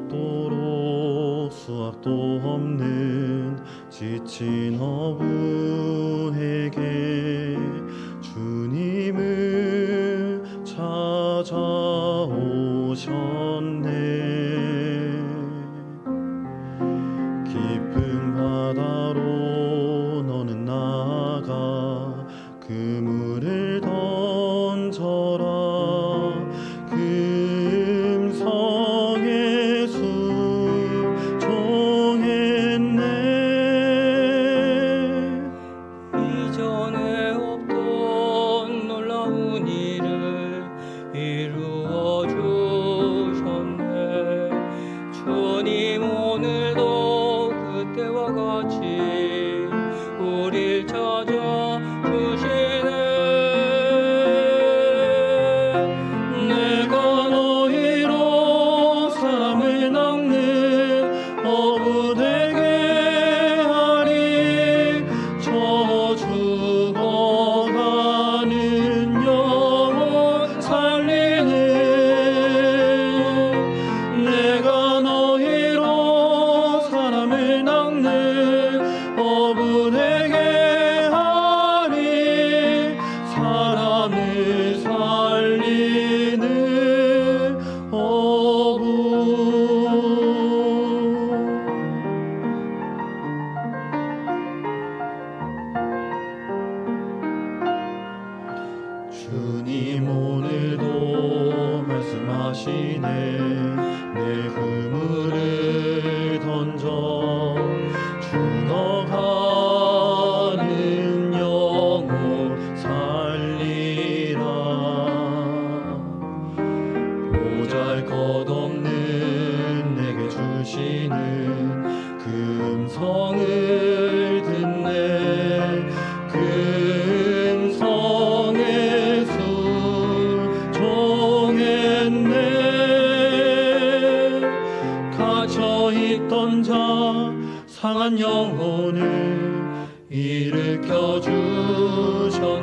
먹도록 수확도 없는 지친 어부에게 주님을 찾아오셨네. 깊은 바다로 너는 나아가 그물을 던져라. 금성의 수종했네. 이전에 없던 놀라운 일을 이루어 주셨네. 주님 오늘도 그때와 같이 우릴 찾아 주시네. 내가 너희로 사람을 낚는 어부 되게 하리. 저 죽어가는 영혼 살리는 내가 너희로 사람을 낚는 어부 되게 하리. 사람을 살리는 어부. 주님 오늘도 말씀하시네. 내 그물을 던져 죽어가는 영혼 살리라. 보잘것없는 내게 주시는 금성을 듣네. 금성의 수종했네. 갇혀있던 자 상한 영혼을 일으켜 주셨네.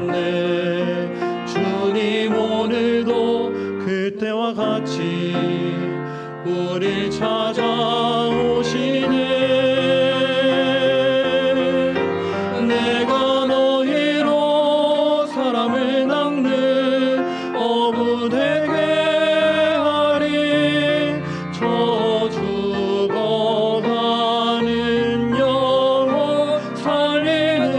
주님 오늘도 그때와 같이 우릴 찾아오시네. 내가 너희로 사람을 낚는 어부 되게 하리. 저 죽어가는 영혼 살리는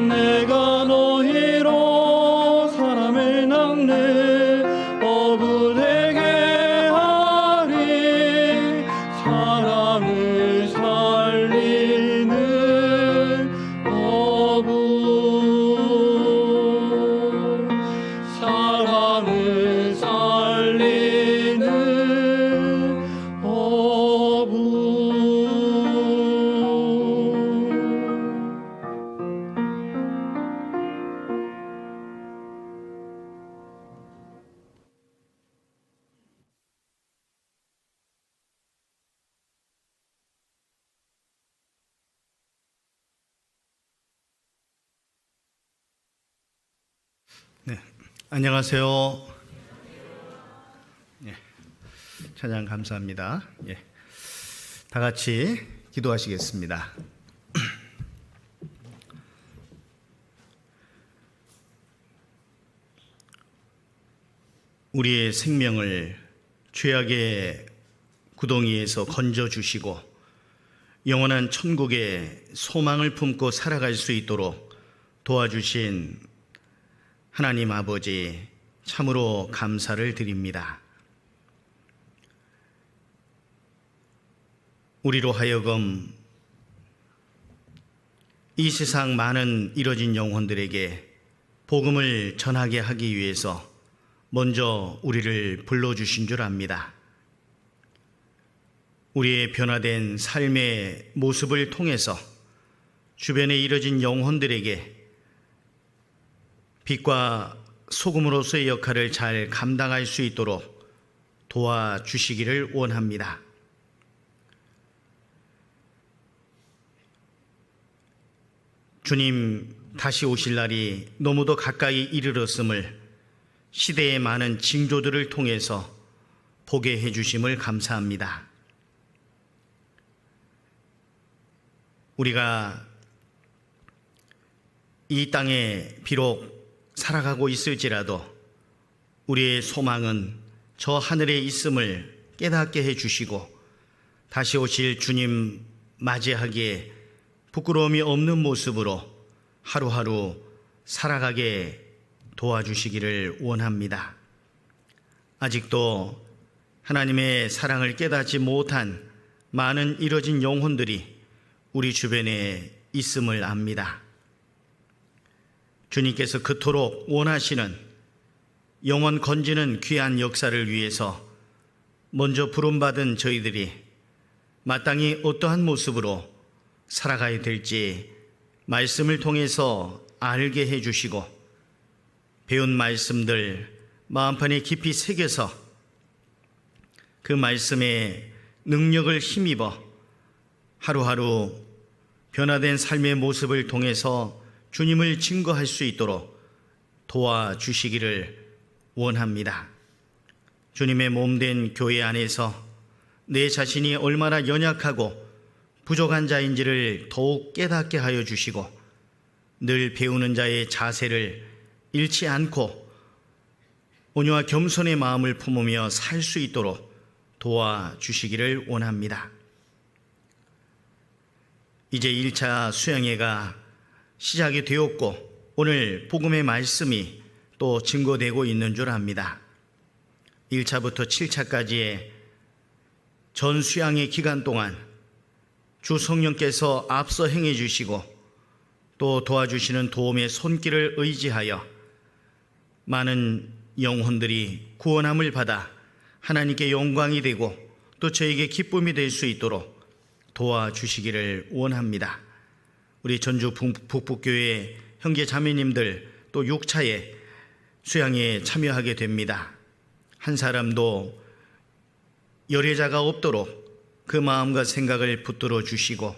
내가 너희로 사람을 낚는 어부 되게 하리. 사람을 살리는 어부. 사람을 살리는 어부. 네, 안녕하세요. 네, 찬양 감사합니다. 예, 다 같이 기도하시겠습니다. 우리의 생명을 죄악의 구덩이에서 건져 주시고 영원한 천국의 소망을 품고 살아갈 수 있도록 도와주신 하나님 아버지 참으로 감사를 드립니다. 우리로 하여금 이 세상 많은 잃어진 영혼들에게 복음을 전하게 하기 위해서 먼저 우리를 불러주신 줄 압니다. 우리의 변화된 삶의 모습을 통해서 주변에 잃어진 영혼들에게 빛과 소금으로서의 역할을 잘 감당할 수 있도록 도와주시기를 원합니다. 주님 다시 오실 날이 너무도 가까이 이르렀음을 시대의 많은 징조들을 통해서 보게 해주심을 감사합니다. 우리가 이 땅에 비록 살아가고 있을지라도 우리의 소망은 저 하늘에 있음을 깨닫게 해주시고 다시 오실 주님 맞이하기에 부끄러움이 없는 모습으로 하루하루 살아가게 도와주시기를 원합니다. 아직도 하나님의 사랑을 깨닫지 못한 많은 이뤄진 영혼들이 우리 주변에 있음을 압니다. 주님께서 그토록 원하시는 영원 건지는 귀한 역사를 위해서 먼저 부름받은 저희들이 마땅히 어떠한 모습으로 살아가야 될지 말씀을 통해서 알게 해주시고 배운 말씀들 마음판에 깊이 새겨서 그 말씀의 능력을 힘입어 하루하루 변화된 삶의 모습을 통해서 주님을 증거할 수 있도록 도와주시기를 원합니다. 주님의 몸된 교회 안에서 내 자신이 얼마나 연약하고 부족한 자인지를 더욱 깨닫게 하여 주시고 늘 배우는 자의 자세를 잃지 않고 온유와 겸손의 마음을 품으며 살 수 있도록 도와주시기를 원합니다. 이제 1차 수양회가 시작이 되었고 오늘 복음의 말씀이 또 증거되고 있는 줄 압니다. 1차부터 7차까지의 전 수양의 기간 동안 주 성령께서 앞서 행해 주시고 또 도와주시는 도움의 손길을 의지하여 많은 영혼들이 구원함을 받아 하나님께 영광이 되고 또 저에게 기쁨이 될 수 있도록 도와주시기를 원합니다. 우리 전주 북북교회 형제 자매님들 또 6차에 수양에 참여하게 됩니다. 한 사람도 열애자가 없도록 그 마음과 생각을 붙들어 주시고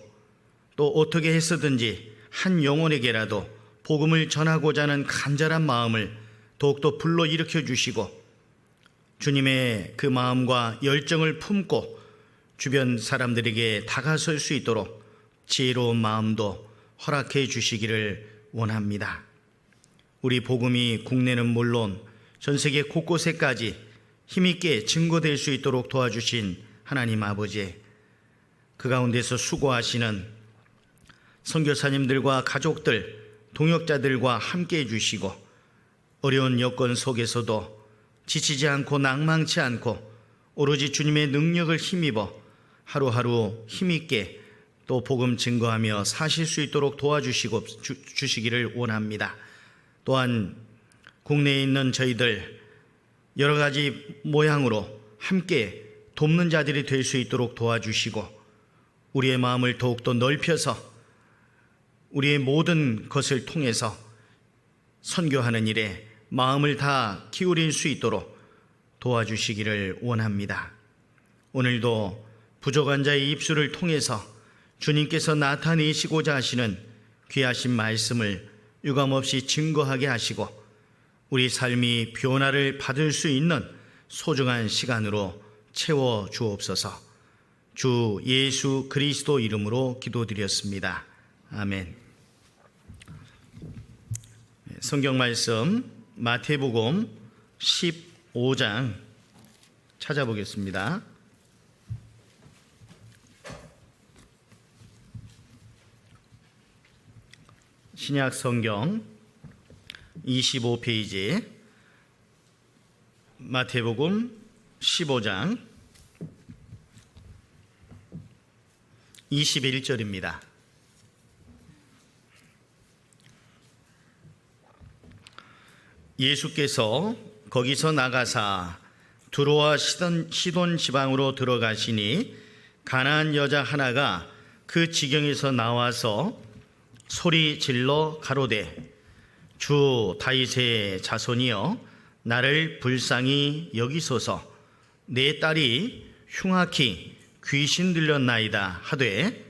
또 어떻게 해서든지 한 영혼에게라도 복음을 전하고자 하는 간절한 마음을 더욱더 불러일으켜 주시고 주님의 그 마음과 열정을 품고 주변 사람들에게 다가설 수 있도록 지혜로운 마음도 허락해 주시기를 원합니다. 우리 복음이 국내는 물론 전 세계 곳곳에까지 힘있게 증거될 수 있도록 도와주신 하나님 아버지, 그 가운데서 수고하시는 선교사님들과 가족들, 동역자들과 함께 해주시고 어려운 여건 속에서도 지치지 않고 낭망치 않고 오로지 주님의 능력을 힘입어 하루하루 힘있게 또 복음 증거하며 사실 수 있도록 도와주시기를 원합니다. 또한 국내에 있는 저희들 여러 가지 모양으로 함께 돕는 자들이 될 수 있도록 도와주시고 우리의 마음을 더욱더 넓혀서 우리의 모든 것을 통해서 선교하는 일에 마음을 다 기울일 수 있도록 도와주시기를 원합니다. 오늘도 부족한 자의 입술을 통해서 주님께서 나타내시고자 하시는 귀하신 말씀을 유감없이 증거하게 하시고 우리 삶이 변화를 받을 수 있는 소중한 시간으로 채워 주옵소서. 주 예수 그리스도 이름으로 기도드렸습니다. 아멘. 성경 말씀 마태복음 15장 찾아보겠습니다. 신약 성경 25페이지 마태복음 15장 21절입니다. 예수께서 거기서 나가사 두로와 시돈 지방으로 들어가시니 가나안 여자 하나가 그 지경에서 나와서 소리 질러 가로되 주 다윗의 자손이여 나를 불쌍히 여기소서. 내 딸이 흉악히 귀신 들렸나이다 하되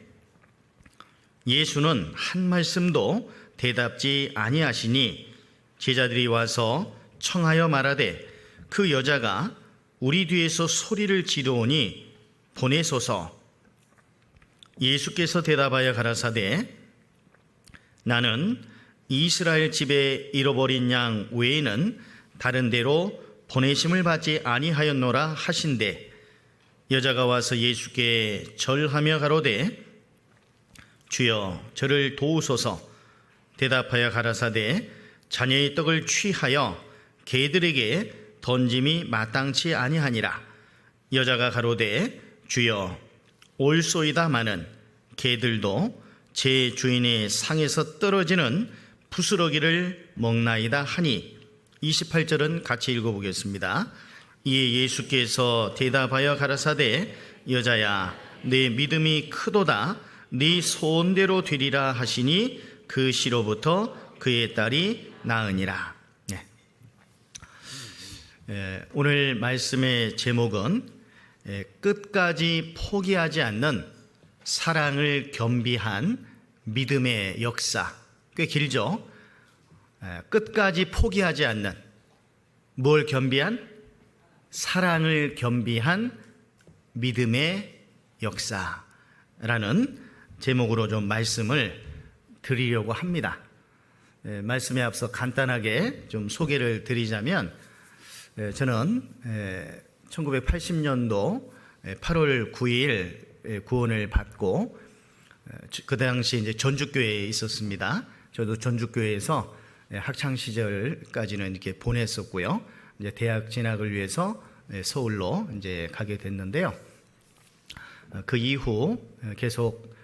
예수는 한 말씀도 대답지 아니하시니 제자들이 와서 청하여 말하되 그 여자가 우리 뒤에서 소리를 지르오니 보내소서. 예수께서 대답하여 가라사대 나는 이스라엘 집에 잃어버린 양 외에는 다른 데로 보내심을 받지 아니하였노라 하신대 여자가 와서 예수께 절하며 가로되 주여 저를 도우소서. 대답하여 가라사대 자녀의 떡을 취하여 개들에게 던짐이 마땅치 아니하니라. 여자가 가로되 주여 올소이다마는 개들도 제 주인의 상에서 떨어지는 부스러기를 먹나이다 하니 28절은 같이 읽어보겠습니다. 이에 예수께서 대답하여 가라사대 여자야 내 믿음이 크도다 네 소원대로 되리라 하시니 그 시로부터 그의 딸이 나으니라. 오늘 말씀의 제목은 끝까지 포기하지 않는 사랑을 겸비한 믿음의 역사. 꽤 길죠? 끝까지 포기하지 않는 뭘 겸비한? 사랑을 겸비한 믿음의 역사라는 제목으로 좀 말씀을 드리려고 합니다. 말씀에 앞서 간단하게 좀 소개를 드리자면 저는 1980년도 8월 9일 구원을 받고 그 당시 이제 전주교회에 있었습니다. 저도 전주교회에서 학창 시절까지는 이렇게 보냈었고요. 이제 대학 진학을 위해서 서울로 이제 가게 됐는데요. 그 이후 계속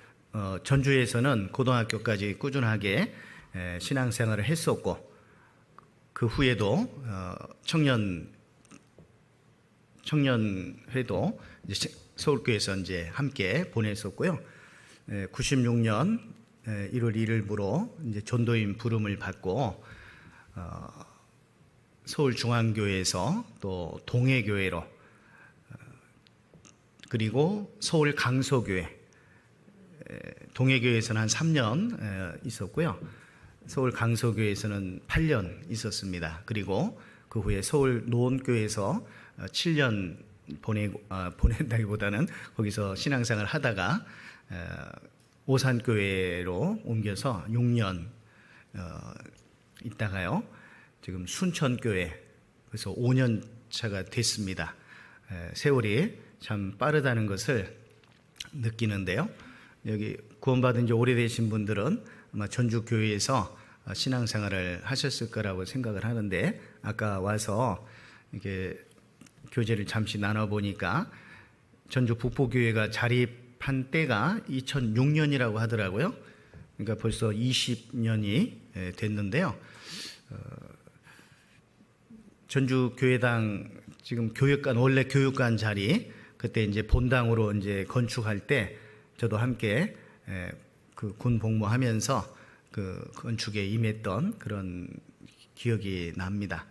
전주에서는 고등학교까지 꾸준하게 신앙생활을 했었고 그 후에도 청년회도 이제 서울교회에서 이제 함께 보냈었고요. 96년 1월 1일부로 이제 전도인 부름을 받고 서울중앙교회에서 또 동해교회로 그리고 서울 강서교회 동해교회에서는 한 3년 있었고요. 서울 강서교회에서는 8년 있었습니다. 그리고 그 후에 서울 노원교회에서 7년 보낸다기보다는 거기서 신앙생활을 하다가 오산교회로 옮겨서 6년 있다가요. 지금 순천교회 그래서 5년 차가 됐습니다. 세월이 참 빠르다는 것을 느끼는데요. 여기 구원받은 지 오래되신 분들은 아마 전주교회에서 신앙생활을 하셨을 거라고 생각을 하는데 아까 와서 이렇게 교제를 잠시 나눠보니까 전주 북부교회가 자립한 때가 2006년이라고 하더라고요. 그러니까 벌써 20년이 됐는데요. 전주교회당 지금 교육관 원래 교육관 자리 그때 이제 본당으로 이제 건축할 때 저도 함께 그 군 복무하면서 그 건축에 임했던 그런 기억이 납니다.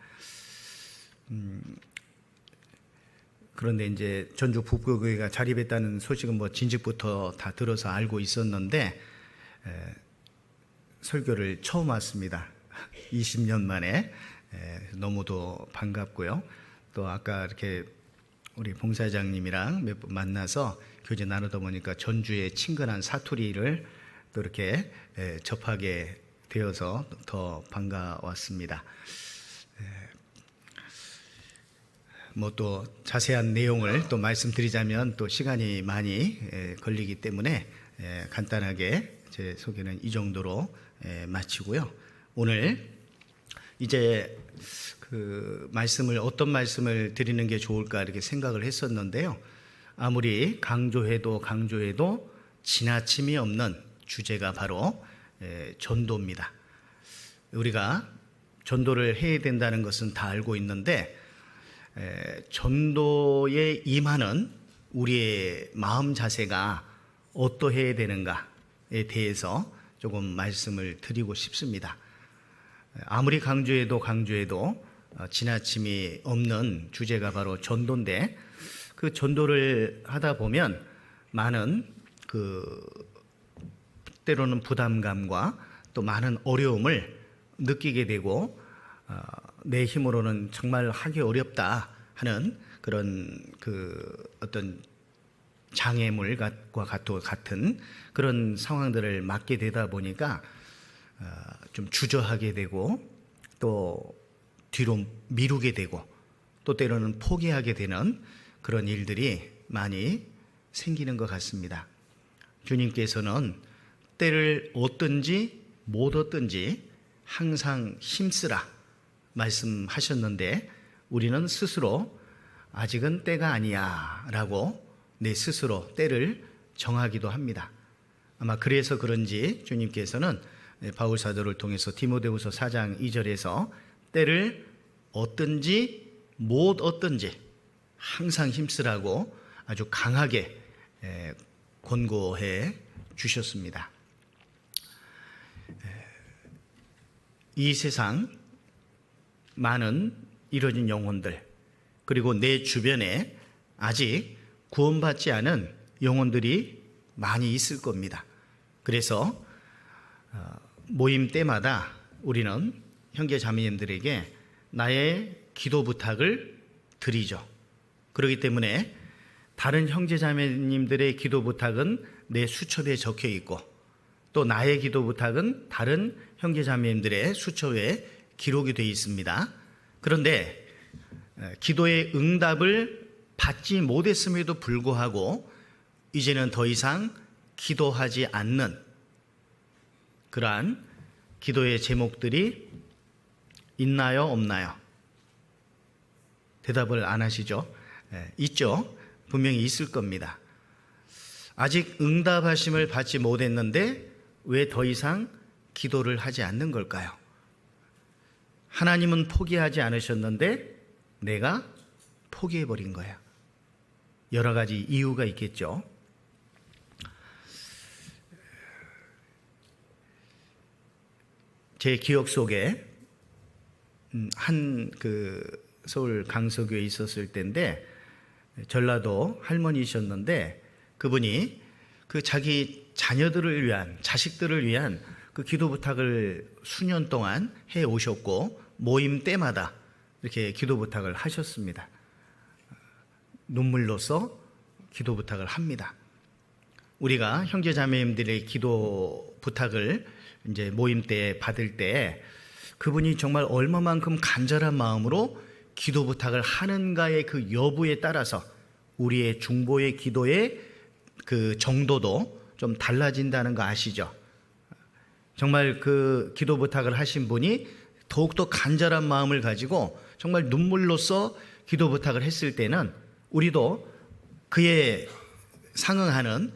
그런데 이제 전주 북부교회가 자립했다는 소식은 뭐 진즉부터 다 들어서 알고 있었는데 설교를 처음 왔습니다. 20년 만에 너무도 반갑고요. 또 아까 이렇게 우리 봉사장님이랑 몇 번 만나서 교제 나누다 보니까 전주의 친근한 사투리를 또 이렇게 접하게 되어서 더 반가웠습니다. 뭐 또 자세한 내용을 또 말씀드리자면 또 시간이 많이 걸리기 때문에 간단하게 제 소개는 이 정도로 마치고요. 오늘 이제 그 말씀을 어떤 말씀을 드리는 게 좋을까 이렇게 생각을 했었는데요. 아무리 강조해도 지나침이 없는 주제가 바로 전도입니다. 우리가 전도를 해야 된다는 것은 다 알고 있는데 전도에 임하는 우리의 마음 자세가 어떠해야 되는가에 대해서 조금 말씀을 드리고 싶습니다. 아무리 강조해도 지나침이 없는 주제가 바로 전도인데 그 전도를 하다 보면 많은 때로는 부담감과 또 많은 어려움을 느끼게 되고 내 힘으로는 정말 하기 어렵다 하는 그런 어떤 장애물과 같은 그런 상황들을 맞게 되다 보니까 좀 주저하게 되고 또 뒤로 미루게 되고 또 때로는 포기하게 되는 그런 일들이 많이 생기는 것 같습니다. 주님께서는 때를 얻든지 못 얻든지 항상 힘쓰라 말씀하셨는데 우리는 스스로 아직은 때가 아니야 라고 내 스스로 때를 정하기도 합니다. 아마 그래서 그런지 주님께서는 바울 사도를 통해서 디모데후서 4장 2절에서 때를 얻든지 못 얻든지 항상 힘쓰라고 아주 강하게 권고해 주셨습니다. 이 세상 많은 이뤄진 영혼들 그리고 내 주변에 아직 구원받지 않은 영혼들이 많이 있을 겁니다. 그래서 모임 때마다 우리는 형제 자매님들에게 나의 기도 부탁을 드리죠. 그렇기 때문에 다른 형제 자매님들의 기도 부탁은 내 수첩에 적혀 있고 또 나의 기도 부탁은 다른 형제 자매님들의 수첩에 기록이 되어 있습니다. 그런데 기도의 응답을 받지 못했음에도 불구하고 이제는 더 이상 기도하지 않는 그러한 기도의 제목들이 있나요? 없나요? 대답을 안 하시죠? 있죠. 분명히 있을 겁니다. 아직 응답하심을 받지 못했는데 왜 더 이상 기도를 하지 않는 걸까요? 하나님은 포기하지 않으셨는데 내가 포기해버린 거야. 여러 가지 이유가 있겠죠. 제 기억 속에 한 서울 강서교에 있었을 때인데 전라도 할머니셨는데 그분이 자기 자녀들을 위한 자식들을 위한 그 기도 부탁을 수년 동안 해 오셨고 모임 때마다 이렇게 기도 부탁을 하셨습니다. 눈물로써 기도 부탁을 합니다. 우리가 형제 자매님들의 기도 부탁을 이제 모임 때 받을 때 그분이 정말 얼마만큼 간절한 마음으로 기도 부탁을 하는가의 그 여부에 따라서 우리의 중보의 기도의 그 정도도 좀 달라진다는 거 아시죠? 정말 그 기도 부탁을 하신 분이 더욱더 간절한 마음을 가지고 정말 눈물로써 기도 부탁을 했을 때는 우리도 그에 상응하는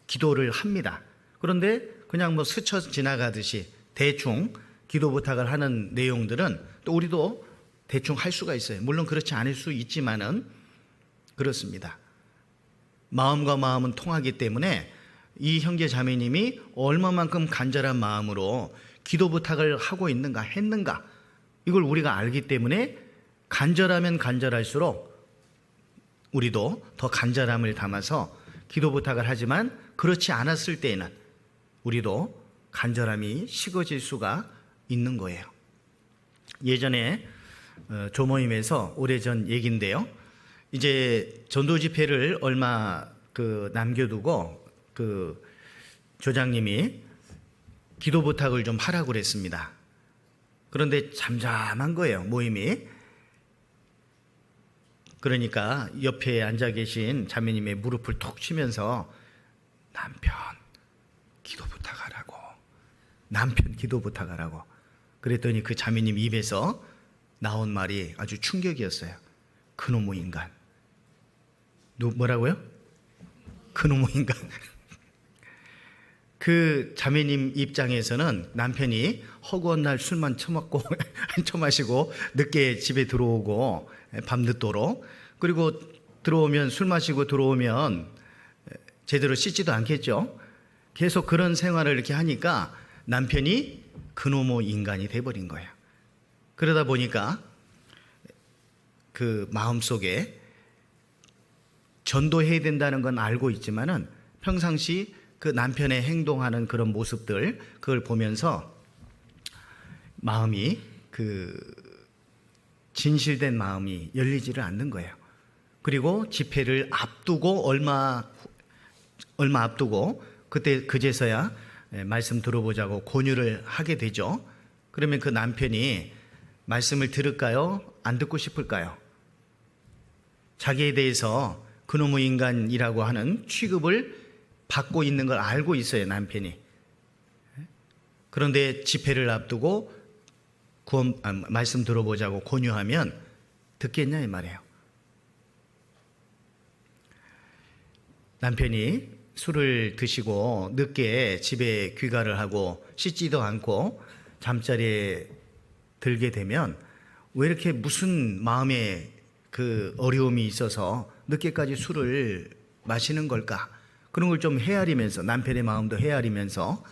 기도를 합니다. 그런데 그냥 스쳐 지나가듯이 대충 기도 부탁을 하는 내용들은 또 우리도 대충 할 수가 있어요. 물론 그렇지 않을 수 있지만은 그렇습니다. 마음과 마음은 통하기 때문에 이 형제 자매님이 얼마만큼 간절한 마음으로 기도 부탁을 하고 있는가 했는가 이걸 우리가 알기 때문에 간절하면 간절할수록 우리도 더 간절함을 담아서 기도 부탁을 하지만 그렇지 않았을 때에는 우리도 간절함이 식어질 수가 있는 거예요. 예전에 조모임에서 오래전 얘기인데요. 이제 전도 집회를 얼마 남겨두고 조장님이 기도 부탁을 좀 하라고 그랬습니다. 그런데 잠잠한 거예요, 모임이. 그러니까 옆에 앉아 계신 자매님의 무릎을 톡 치면서 남편 기도 부탁하라고, 남편 기도 부탁하라고 그랬더니 그 자매님 입에서 나온 말이 아주 충격이었어요. 그놈의 인간. 뭐라고요? 그놈의 인간. 그 자매님 입장에서는 남편이 허구한 날 술만 처마시고 늦게 집에 들어오고 밤늦도록 그리고 들어오면 술 마시고 들어오면 제대로 씻지도 않겠죠. 계속 그런 생활을 이렇게 하니까 남편이 그놈의 인간이 돼버린 거예요. 그러다 보니까 그 마음속에 전도해야 된다는 건 알고 있지만은 평상시 그 남편의 행동하는 그런 모습들 그걸 보면서 마음이 진실된 마음이 열리지를 않는 거예요. 그리고 집회를 앞두고 얼마 앞두고 그때 그제서야 말씀 들어보자고 권유를 하게 되죠. 그러면 그 남편이 말씀을 들을까요? 안 듣고 싶을까요? 자기에 대해서 그놈의 인간이라고 하는 취급을 받고 있는 걸 알고 있어요, 남편이. 그런데 집회를 앞두고 말씀 들어보자고 권유하면 듣겠냐 이 말이에요. 남편이 술을 드시고 늦게 집에 귀가를 하고 씻지도 않고 잠자리에 들게 되면 왜 이렇게 무슨 마음에 그 어려움이 있어서 늦게까지 술을 마시는 걸까? 그런 걸 좀 헤아리면서, 남편의 마음도 헤아리면서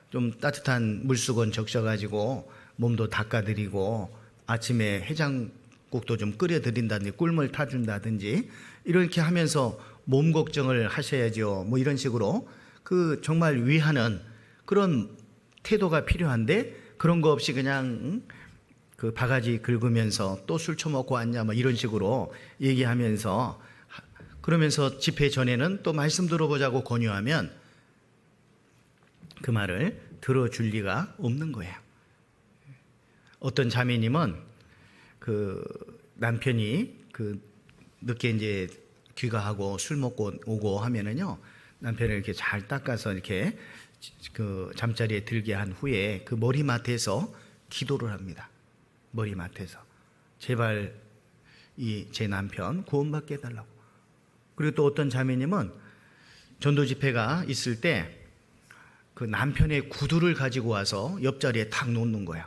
좀 따뜻한 물수건 적셔가지고 몸도 닦아드리고 아침에 해장국도 좀 끓여드린다든지 꿀물 타준다든지 이렇게 하면서 몸 걱정을 하셔야죠. 뭐 이런 식으로 그 정말 위하는 그런 태도가 필요한데 그런 거 없이 그냥 그 바가지 긁으면서 또 술 처먹고 왔냐 뭐 이런 식으로 얘기하면서 그러면서 집회 전에는 또 말씀 들어보자고 권유하면 그 말을 들어줄 리가 없는 거예요. 어떤 자매님은 그 남편이 그 늦게 이제 귀가하고 술 먹고 오고 하면은요 남편을 이렇게 잘 닦아서 이렇게 그 잠자리에 들게 한 후에 그 머리맡에서 기도를 합니다. 머리맡에서 제발 이 제 남편 구원받게 해달라고. 그리고 또 어떤 자매님은 전도 집회가 있을 때 그 남편의 구두를 가지고 와서 옆자리에 탁 놓는 거예요.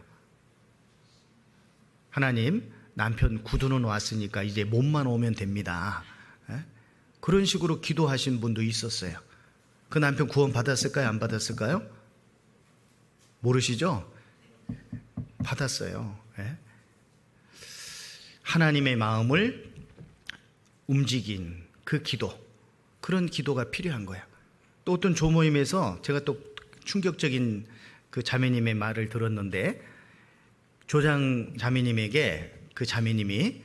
하나님, 남편 구두는 왔으니까 이제 몸만 오면 됩니다. 그런 식으로 기도하신 분도 있었어요. 그 남편 구원 받았을까요? 안 받았을까요? 모르시죠? 받았어요. 하나님의 마음을 움직인 그 기도, 그런 기도가 필요한 거예요. 또 어떤 조모임에서 제가 또 충격적인 그 자매님의 말을 들었는데 조장 자매님에게 그 자매님이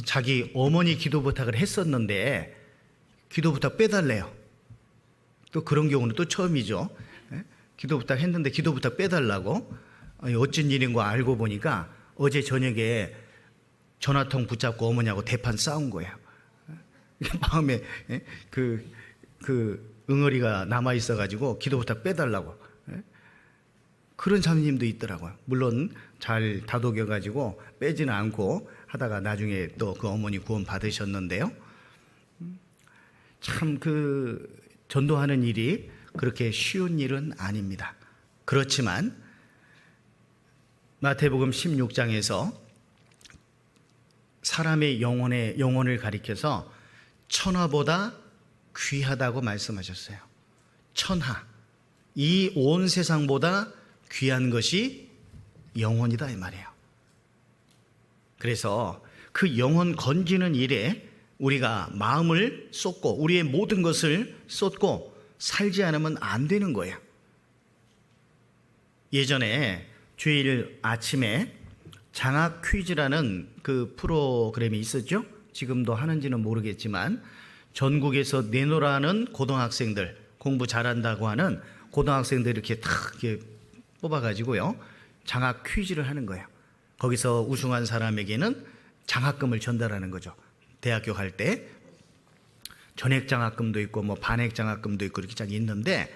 자기 어머니 기도 부탁을 했었는데 기도 부탁 빼달래요. 또 그런 경우는 또 처음이죠. 기도 부탁 했는데 기도 부탁 빼달라고. 어쩐 일인 거 알고 보니까 어제 저녁에 전화통 붙잡고 어머니하고 대판 싸운 거예요. 마음에 그 응어리가 남아 있어가지고 기도 부탁 빼달라고. 그런 자매님도 있더라고요. 물론 잘 다독여가지고 빼지는 않고 하다가 나중에 또 그 어머니 구원 받으셨는데요. 참 그 전도하는 일이 그렇게 쉬운 일은 아닙니다. 그렇지만 마태복음 16장에서 사람의 영혼을 가리켜서 천하보다 귀하다고 말씀하셨어요. 천하, 이 온 세상보다 귀한 것이 영혼이다 이 말이에요. 그래서 그 영혼 건지는 일에 우리가 마음을 쏟고 우리의 모든 것을 쏟고 살지 않으면 안 되는 거예요. 예전에 주일 아침에 장학 퀴즈라는 그 프로그램이 있었죠. 지금도 하는지는 모르겠지만 전국에서 내노라는 고등학생들, 공부 잘한다고 하는 고등학생들 이렇게 탁 이렇게 뽑아가지고요 장학 퀴즈를 하는 거예요. 거기서 우승한 사람에게는 장학금을 전달하는 거죠. 대학교 갈 때 전액 장학금도 있고 뭐 반액 장학금도 있고 이렇게 쫙 있는데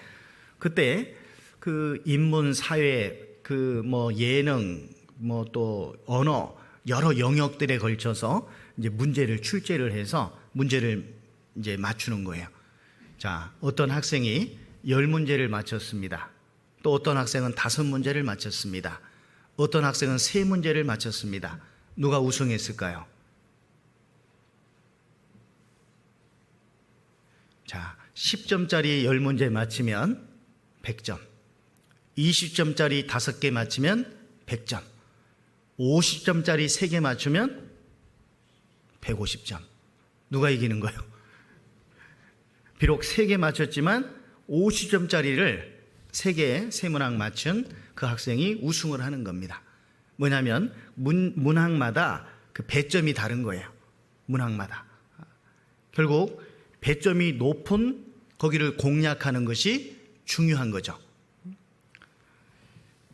그때 그 인문, 사회, 그 뭐 예능, 뭐 또 언어 여러 영역들에 걸쳐서 이제 문제를 출제를 해서 문제를 이제 맞추는 거예요. 자, 어떤 학생이 10문제를 맞췄습니다. 또 어떤 학생은 5문제를 맞췄습니다. 어떤 학생은 3문제를 맞췄습니다. 누가 우승했을까요? 자, 10점짜리 10문제 맞히면 100점, 20점짜리 5개 맞히면 100점, 50점짜리 3개 맞추면 150점. 누가 이기는 거예요? 비록 3개 맞췄지만 50점짜리를 3개 세문학 맞춘 그 학생이 우승을 하는 겁니다. 뭐냐면 문학마다 그 배점이 다른 거예요. 문학마다. 결국 배점이 높은 거기를 공략하는 것이 중요한 거죠.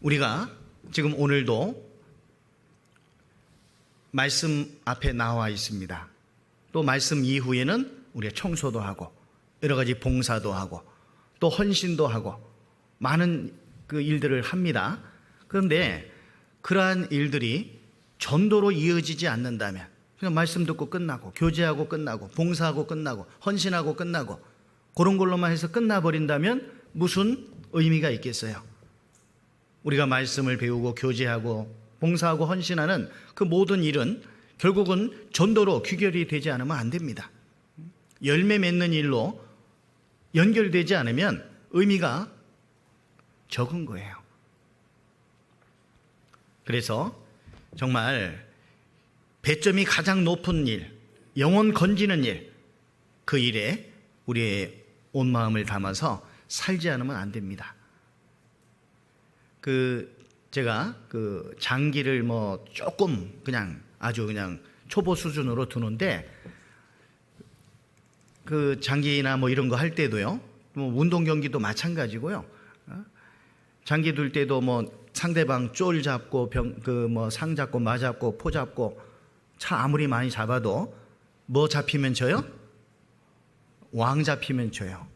우리가 지금 오늘도 말씀 앞에 나와 있습니다. 또 말씀 이후에는 우리가 청소도 하고 여러 가지 봉사도 하고 또 헌신도 하고 많은 그 일들을 합니다. 그런데 그러한 일들이 전도로 이어지지 않는다면 그냥 말씀 듣고 끝나고 교제하고 끝나고 봉사하고 끝나고 헌신하고 끝나고 그런 걸로만 해서 끝나버린다면 무슨 의미가 있겠어요? 우리가 말씀을 배우고 교제하고 봉사하고 헌신하는 그 모든 일은 결국은 전도로 귀결이 되지 않으면 안 됩니다. 열매 맺는 일로 연결되지 않으면 의미가 적은 거예요. 그래서 정말 배점이 가장 높은 일, 영혼 건지는 일, 그 일에 우리의 온 마음을 담아서 살지 않으면 안 됩니다. 제가 장기를 조금 아주 그냥 초보 수준으로 두는데 장기나 이런 거 할 때도요, 운동 경기도 마찬가지고요. 장기 둘 때도 상대방 쫄 잡고 상 잡고 마 잡고 포 잡고 차 아무리 많이 잡아도 뭐 잡히면 져요? 왕 잡히면 져요.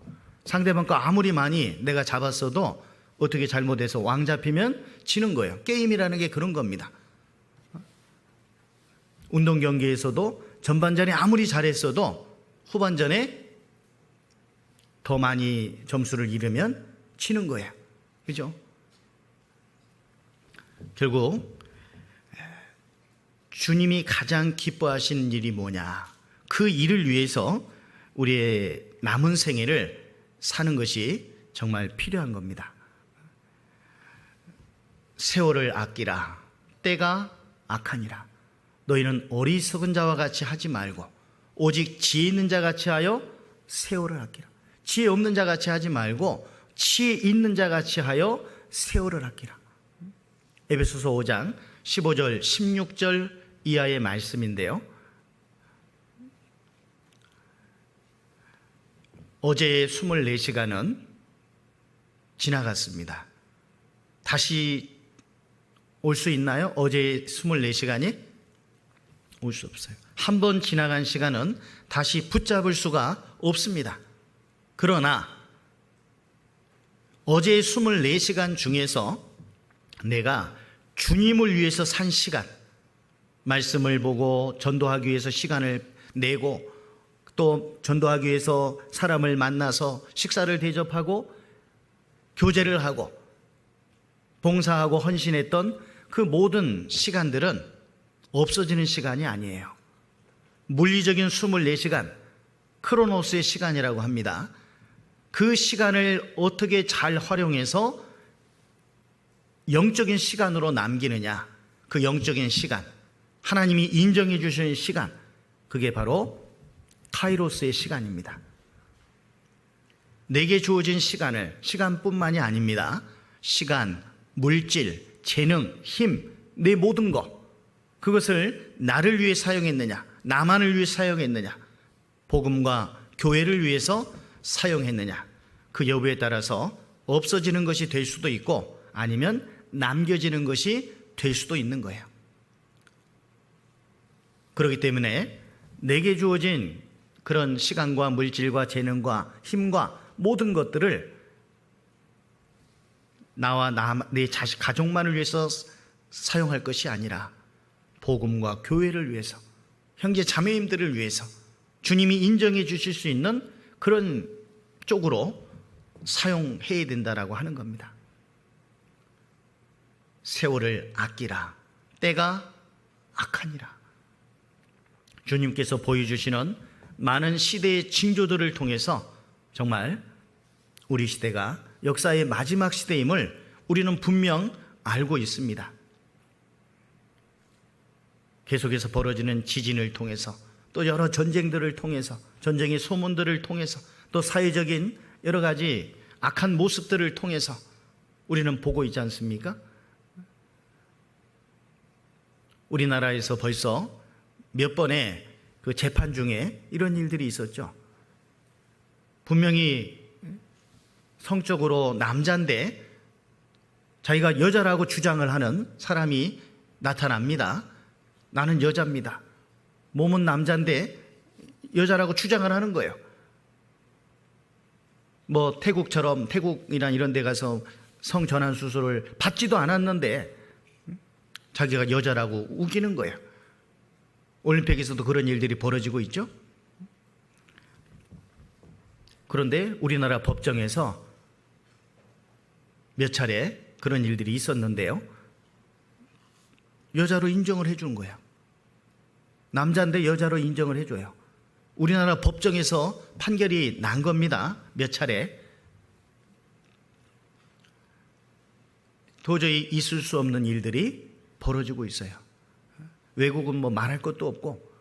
상대방 거 아무리 많이 내가 잡았어도 어떻게 잘못해서 왕 잡히면 지는 거예요. 게임이라는 게 그런 겁니다. 운동 경기에서도 전반전에 아무리 잘했어도 후반전에 더 많이 점수를 잃으면 치는 거예요. 그죠? 결국 주님이 가장 기뻐하시는 일이 뭐냐? 그 일을 위해서 우리의 남은 생애를 사는 것이 정말 필요한 겁니다. 세월을 아끼라. 때가 악하니라. 너희는 어리석은 자와 같이 하지 말고 오직 지혜 있는 자 같이 하여 세월을 아끼라. 지혜 없는 자 같이 하지 말고 지혜 있는 자 같이 하여 세월을 아끼라. 에베소서 5장 15절 16절 이하의 말씀인데요. 어제의 24시간은 지나갔습니다. 다시 올 수 있나요? 어제의 24시간이? 올 수 없어요. 한 번 지나간 시간은 다시 붙잡을 수가 없습니다. 그러나 어제의 24시간 중에서 내가 주님을 위해서 산 시간, 말씀을 보고 전도하기 위해서 시간을 내고 또 전도하기 위해서 사람을 만나서 식사를 대접하고 교제를 하고 봉사하고 헌신했던 그 모든 시간들은 없어지는 시간이 아니에요. 물리적인 24시간, 크로노스의 시간이라고 합니다. 그 시간을 어떻게 잘 활용해서 영적인 시간으로 남기느냐, 그 영적인 시간, 하나님이 인정해 주시는 시간, 그게 바로 카이로스의 시간입니다. 내게 주어진 시간뿐만이 아닙니다. 시간, 물질, 재능, 힘, 내 모든 것, 그것을 나를 위해 사용했느냐, 나만을 위해 사용했느냐, 복음과 교회를 위해서 사용했느냐, 그 여부에 따라서 없어지는 것이 될 수도 있고 아니면 남겨지는 것이 될 수도 있는 거예요. 그렇기 때문에 내게 주어진 그런 시간과 물질과 재능과 힘과 모든 것들을 나와 내 자식, 가족만을 위해서 사용할 것이 아니라 복음과 교회를 위해서, 형제 자매님들을 위해서 주님이 인정해 주실 수 있는 그런 쪽으로 사용해야 된다라고 하는 겁니다. 세월을 아끼라. 때가 악하니라. 주님께서 보여주시는 많은 시대의 징조들을 통해서 정말 우리 시대가 역사의 마지막 시대임을 우리는 분명 알고 있습니다. 계속해서 벌어지는 지진을 통해서 또 여러 전쟁들을 통해서, 전쟁의 소문들을 통해서, 또 사회적인 여러 가지 악한 모습들을 통해서 우리는 보고 있지 않습니까? 우리나라에서 벌써 몇 번의 그 재판 중에 이런 일들이 있었죠. 분명히 성적으로 남자인데 자기가 여자라고 주장을 하는 사람이 나타납니다. 나는 여자입니다. 몸은 남자인데 여자라고 주장을 하는 거예요. 뭐 태국이나 이런 데 가서 성전환 수술을 받지도 않았는데 자기가 여자라고 우기는 거예요. 올림픽에서도 그런 일들이 벌어지고 있죠. 그런데 우리나라 법정에서 몇 차례 그런 일들이 있었는데요. 여자로 인정을 해주는 거예요. 남자인데 여자로 인정을 해줘요. 우리나라 법정에서 판결이 난 겁니다. 몇 차례. 도저히 있을 수 없는 일들이 벌어지고 있어요. 외국은 뭐 말할 것도 없고,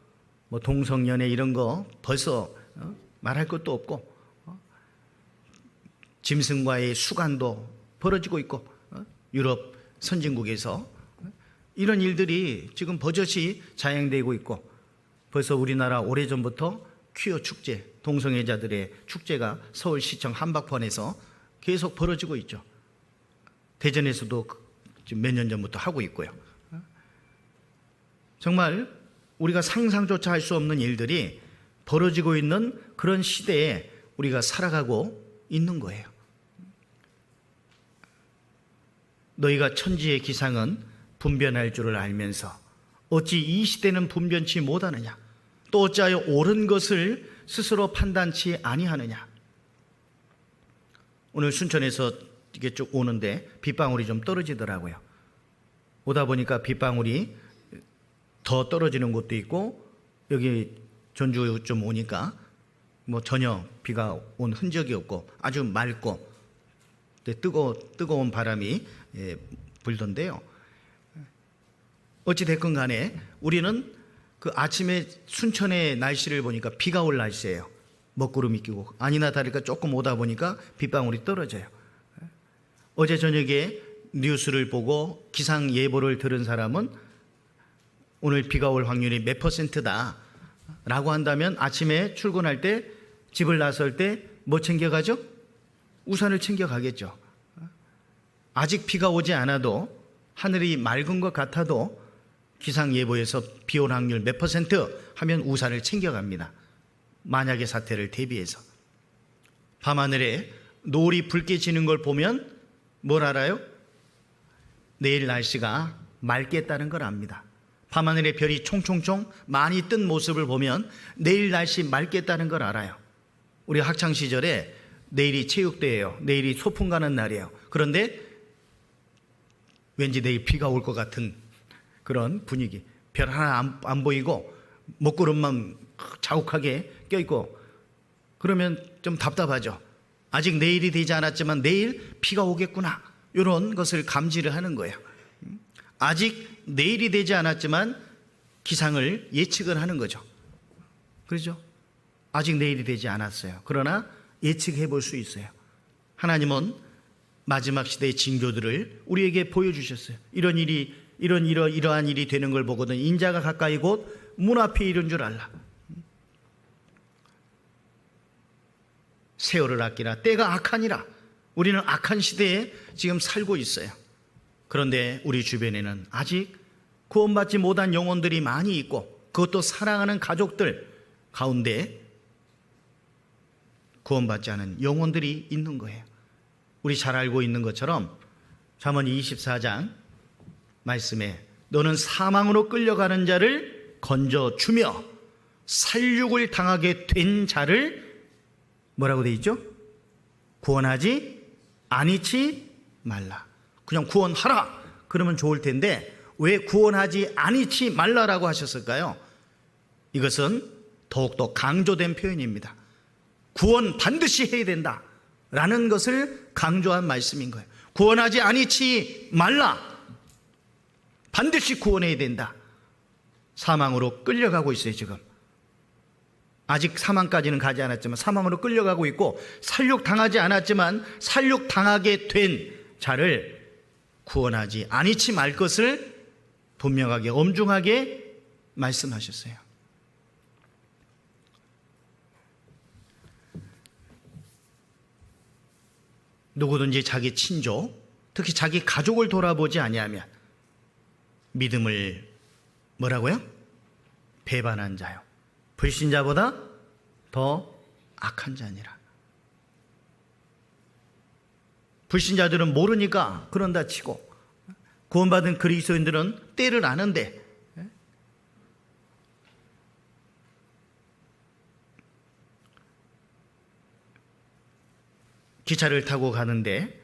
뭐 동성연애 이런 거 벌써 말할 것도 없고, 짐승과의 수간도 벌어지고 있고, 유럽 선진국에서 이런 일들이 지금 버젓이 자행되고 있고, 벌써 우리나라 오래전부터 퀴어 축제, 동성애자들의 축제가 서울시청 한복판에서 계속 벌어지고 있죠. 대전에서도 지금 몇 년 전부터 하고 있고요. 정말 우리가 상상조차 할 수 없는 일들이 벌어지고 있는 그런 시대에 우리가 살아가고 있는 거예요. 너희가 천지의 기상은 분변할 줄을 알면서 어찌 이 시대는 분변치 못하느냐? 또 어찌하여 옳은 것을 스스로 판단치 아니하느냐? 오늘 순천에서 이게 쭉 오는데 빗방울이 좀 떨어지더라고요. 오다 보니까 빗방울이 더 떨어지는 곳도 있고, 여기 전주 좀 오니까 뭐 전혀 비가 온 흔적이 없고 아주 맑고 뜨거운 바람이 불던데요. 어찌 됐건 간에 우리는 그 아침에 순천의 날씨를 보니까 비가 올 날씨예요. 먹구름이 끼고 아니나 다를까 조금 오다 보니까 빗방울이 떨어져요. 어제 저녁에 뉴스를 보고 기상 예보를 들은 사람은 오늘 비가 올 확률이 몇 %다 라고 한다면 아침에 출근할 때, 집을 나설 때 뭐 챙겨가죠? 우산을 챙겨가겠죠. 아직 비가 오지 않아도, 하늘이 맑은 것 같아도 기상 예보에서 비 올 확률 몇 % 하면 우산을 챙겨갑니다. 만약의 사태를 대비해서. 밤하늘에 노을이 붉게 지는 걸 보면 뭘 알아요? 내일 날씨가 맑겠다는 걸 압니다. 밤하늘에 별이 총총총 많이 뜬 모습을 보면 내일 날씨 맑겠다는 걸 알아요. 우리 학창시절에 내일이 체육대회예요. 내일이 소풍 가는 날이에요. 그런데 왠지 내일 비가 올 것 같은 그런 분위기. 별 하나 안 보이고 먹구름만 자욱하게 껴있고, 그러면 좀 답답하죠. 아직 내일이 되지 않았지만 내일 비가 오겠구나, 이런 것을 감지를 하는 거예요. 아직 내일이 되지 않았지만 기상을 예측을 하는 거죠. 그렇죠? 아직 내일이 되지 않았어요. 그러나 예측해 볼 수 있어요. 하나님은 마지막 시대의 징조들을 우리에게 보여주셨어요. 이러한 일이 되는 걸 보거든 인자가 가까이 곧 문 앞에 이른 줄 알라. 세월을 아끼라. 때가 악하니라. 우리는 악한 시대에 지금 살고 있어요. 그런데 우리 주변에는 아직 구원받지 못한 영혼들이 많이 있고, 그것도 사랑하는 가족들 가운데 구원받지 않은 영혼들이 있는 거예요. 우리 잘 알고 있는 것처럼 잠언 24장 말씀에 너는 사망으로 끌려가는 자를 건져주며 살육을 당하게 된 자를 뭐라고 돼 있죠? 구원하지 아니치 말라. 그냥 구원하라 그러면 좋을 텐데 왜 구원하지 아니치 말라라고 하셨을까요? 이것은 더욱더 강조된 표현입니다. 구원 반드시 해야 된다 라는 것을 강조한 말씀인 거예요. 구원하지 아니치 말라. 반드시 구원해야 된다. 사망으로 끌려가고 있어요. 지금 아직 사망까지는 가지 않았지만 사망으로 끌려가고 있고, 살육당하지 않았지만 살육당하게 된 자를 구원하지 아니치 말 것을 분명하게 엄중하게 말씀하셨어요. 누구든지 자기 친족, 특히 자기 가족을 돌아보지 아니하면 믿음을 뭐라고요? 배반한 자요. 불신자보다 더 악한 자니라. 불신자들은 모르니까 그런다 치고 구원받은 그리스도인들은 때를 아는데 기차를 타고 가는데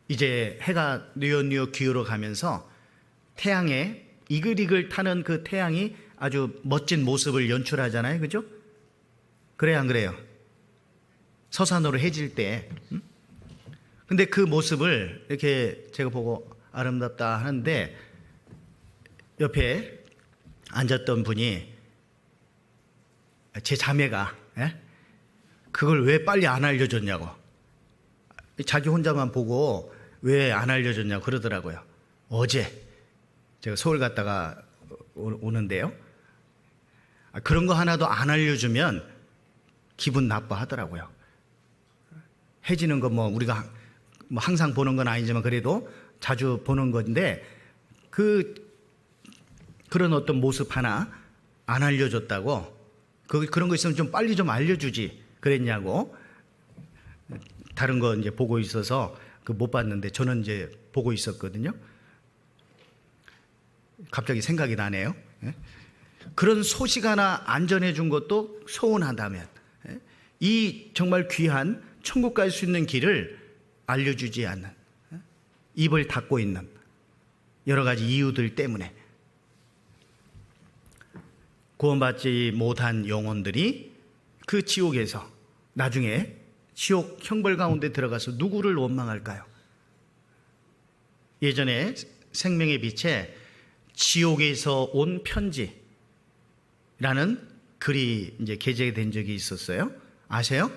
이제 해가 뉘엿뉘엿 기울어 가면서 태양에 이글이글 타는 그 태양이 아주 멋진 모습을 연출하잖아요. 그죠? 그래요, 안 그래요? 서산으로 해질 때. 근데 그 모습을 이렇게 제가 보고 아름답다 하는데 옆에 앉았던 분이 제 자매가 그걸 왜 빨리 안 알려줬냐고, 자기 혼자만 보고 왜 안 알려줬냐고 그러더라고요. 어제 제가 서울 갔다가 오는데요, 그런 거 하나도 안 알려주면 기분 나빠하더라고요. 해지는 거 뭐 우리가 뭐 항상 보는 건 아니지만 그래도 자주 보는 건데 그런 어떤 모습 하나 안 알려줬다고, 그런 거 있으면 좀 빨리 좀 알려주지 그랬냐고. 다른 거 이제 보고 있어서 못 봤는데 저는 이제 보고 있었거든요. 갑자기 생각이 나네요. 그런 소식 하나 안 전해준 것도 서운하다면 이 정말 귀한 천국 갈 수 있는 길을 알려주지 않는, 입을 닫고 있는 여러 가지 이유들 때문에 구원받지 못한 영혼들이 그 지옥에서 나중에 지옥 형벌 가운데 들어가서 누구를 원망할까요? 예전에 생명의 빛에 지옥에서 온 편지라는 글이 이제 게재된 적이 있었어요. 아세요?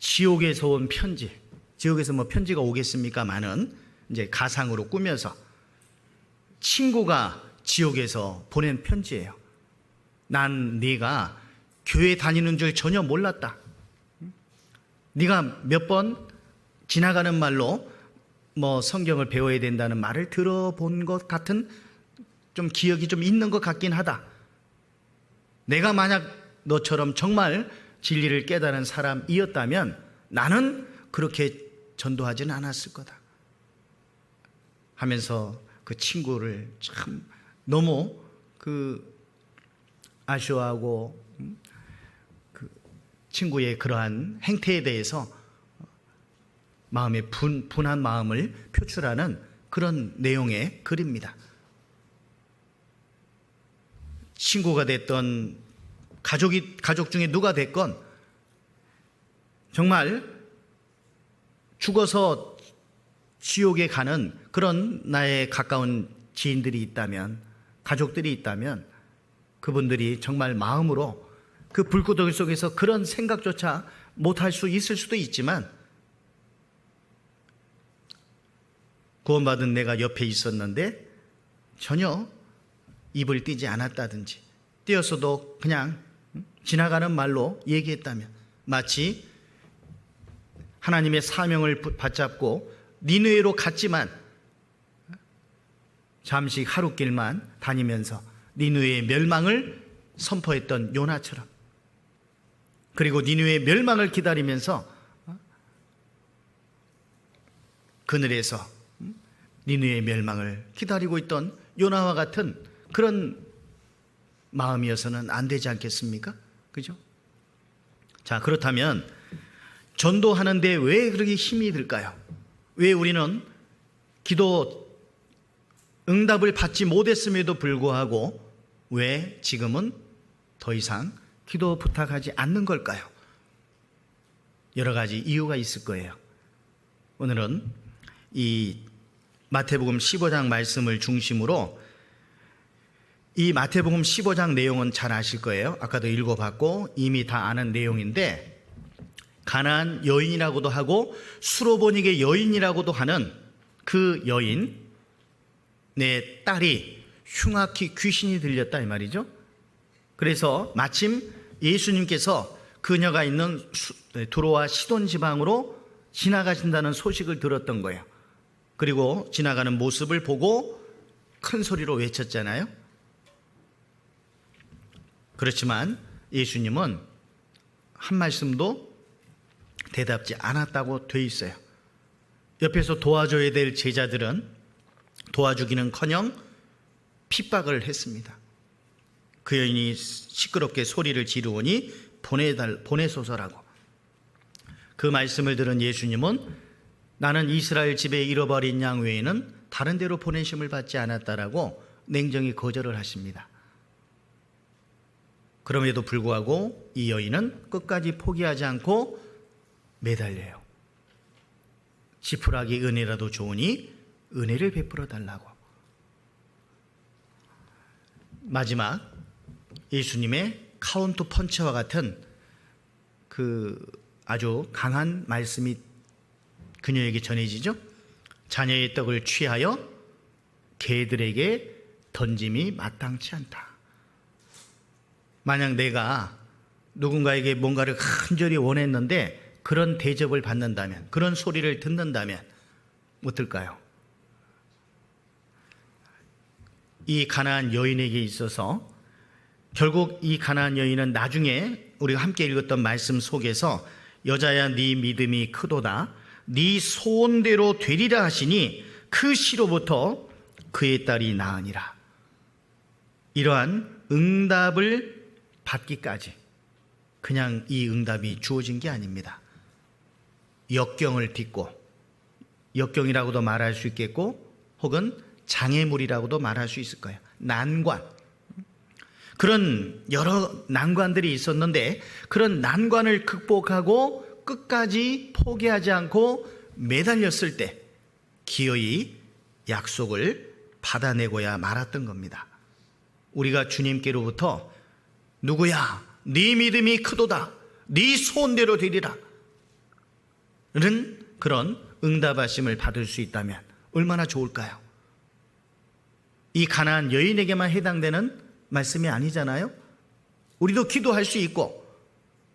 지옥에서 온 편지. 지옥에서 뭐 편지가 오겠습니까마는 이제 가상으로 꾸며서 친구가 지옥에서 보낸 편지예요. 난 네가 교회 다니는 줄 전혀 몰랐다. 네가 몇 번 지나가는 말로 뭐 성경을 배워야 된다는 말을 들어본 것 같은 좀 기억이 좀 있는 것 같긴 하다. 내가 만약 너처럼 정말 진리를 깨달은 사람이었다면 나는 그렇게 전도하지는 않았을 거다 하면서 그 친구를 참 너무 아쉬워하고 그 친구의 그러한 행태에 대해서 마음의 분한 마음을 표출하는 그런 내용의 글입니다. 친구가 됐던 가족 중에 누가 됐건 정말 죽어서 지옥에 가는 그런 나의 가까운 지인들이 있다면, 가족들이 있다면 그분들이 정말 마음으로 그 불구덩이 속에서 그런 생각조차 못할 수 있을 수도 있지만, 구원받은 내가 옆에 있었는데 전혀 입을 띄지 않았다든지, 띄었어도 그냥 지나가는 말로 얘기했다면, 마치 하나님의 사명을 받잡고 니느웨로 갔지만 잠시 하룻길만 다니면서 니느웨의 멸망을 선포했던 요나처럼, 그리고 니느웨의 멸망을 기다리면서 그늘에서 니느웨의 멸망을 기다리고 있던 요나와 같은 그런 마음이어서는 안 되지 않겠습니까? 그죠? 자, 그렇다면 전도하는데 왜 그렇게 힘이 들까요? 왜 우리는 기도 응답을 받지 못했음에도 불구하고 왜 지금은 더 이상 기도 부탁하지 않는 걸까요? 여러 가지 이유가 있을 거예요. 오늘은 이 마태복음 15장 말씀을 중심으로, 이 마태복음 15장 내용은 잘 아실 거예요. 아까도 읽어봤고 이미 다 아는 내용인데, 가나안 여인이라고도 하고 수로보닉의 여인이라고도 하는 그 여인, 내 딸이 흉악히 귀신이 들렸다 이 말이죠. 그래서 마침 예수님께서 그녀가 있는 두로와 시돈 지방으로 지나가신다는 소식을 들었던 거예요. 그리고 지나가는 모습을 보고 큰 소리로 외쳤잖아요. 그렇지만 예수님은 한 말씀도 대답지 않았다고 돼 있어요. 옆에서 도와줘야 될 제자들은 도와주기는커녕 핍박을 했습니다. 그 여인이 시끄럽게 소리를 지르오니 보내소서라고. 그 말씀을 들은 예수님은 나는 이스라엘 집에 잃어버린 양 외에는 다른 데로 보내심을 받지 않았다라고 냉정히 거절을 하십니다. 그럼에도 불구하고 이 여인은 끝까지 포기하지 않고 매달려요. 지푸라기 은혜라도 좋으니 은혜를 베풀어 달라고. 마지막 예수님의 카운터 펀치와 같은 그 아주 강한 말씀이 그녀에게 전해지죠. 자녀의 떡을 취하여 개들에게 던짐이 마땅치 않다. 만약 내가 누군가에게 뭔가를 간절히 원했는데 그런 대접을 받는다면, 그런 소리를 듣는다면 어떨까요? 이 가나안 여인에게 있어서 결국 이 가나안 여인은 나중에 우리가 함께 읽었던 말씀 속에서 여자야 네 믿음이 크도다 네 소원대로 되리라 하시니 그 시로부터 그의 딸이 나으니라. 이러한 응답을 받기까지 그냥 이 응답이 주어진 게 아닙니다. 역경을 딛고, 역경이라고도 말할 수 있겠고 혹은 장애물이라고도 말할 수 있을 거예요. 난관, 그런 여러 난관들이 있었는데 그런 난관을 극복하고 끝까지 포기하지 않고 매달렸을 때 기어이 약속을 받아내고야 말았던 겁니다. 우리가 주님께로부터 누구야 네 믿음이 크도다 네 소원대로 되리라 는 그런 응답하심을 받을 수 있다면 얼마나 좋을까요? 이 가나안 여인에게만 해당되는 말씀이 아니잖아요. 우리도 기도할 수 있고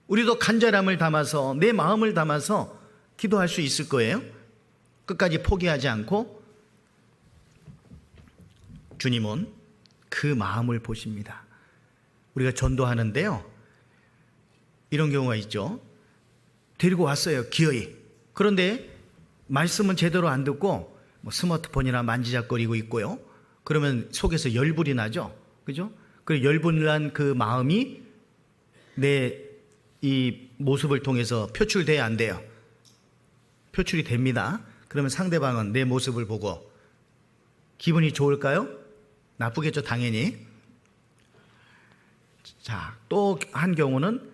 우리도 간절함을 담아서 내 마음을 담아서 기도할 수 있을 거예요. 끝까지 포기하지 않고. 주님은 그 마음을 보십니다. 우리가 전도하는데요, 이런 경우가 있죠. 데리고 왔어요, 기어이. 그런데 말씀은 제대로 안 듣고 뭐 스마트폰이나 만지작거리고 있고요. 그러면 속에서 열불이 나죠. 그죠? 그 열분난 그 마음이 내 이 모습을 통해서 표출돼야 안 돼요. 표출이 됩니다. 그러면 상대방은 내 모습을 보고 기분이 좋을까요? 나쁘겠죠, 당연히. 자, 또 한 경우는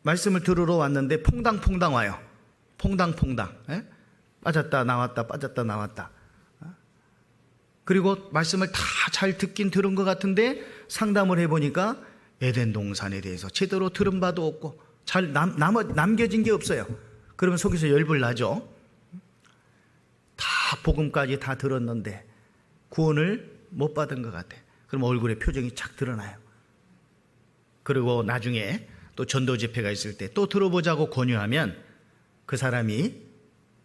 말씀을 들으러 왔는데 퐁당퐁당 와요. 퐁당퐁당. 에? 빠졌다 나왔다 빠졌다 나왔다. 그리고 말씀을 다 잘 듣긴 들은 것 같은데 상담을 해보니까 에덴 동산에 대해서 제대로 들은 바도 없고 잘 남겨진 게 없어요. 그러면 속에서 열불 나죠. 다 복음까지 다 들었는데 구원을 못 받은 것 같아. 그럼 얼굴에 표정이 착 드러나요. 그리고 나중에 또 전도 집회가 있을 때 또 들어보자고 권유하면 그 사람이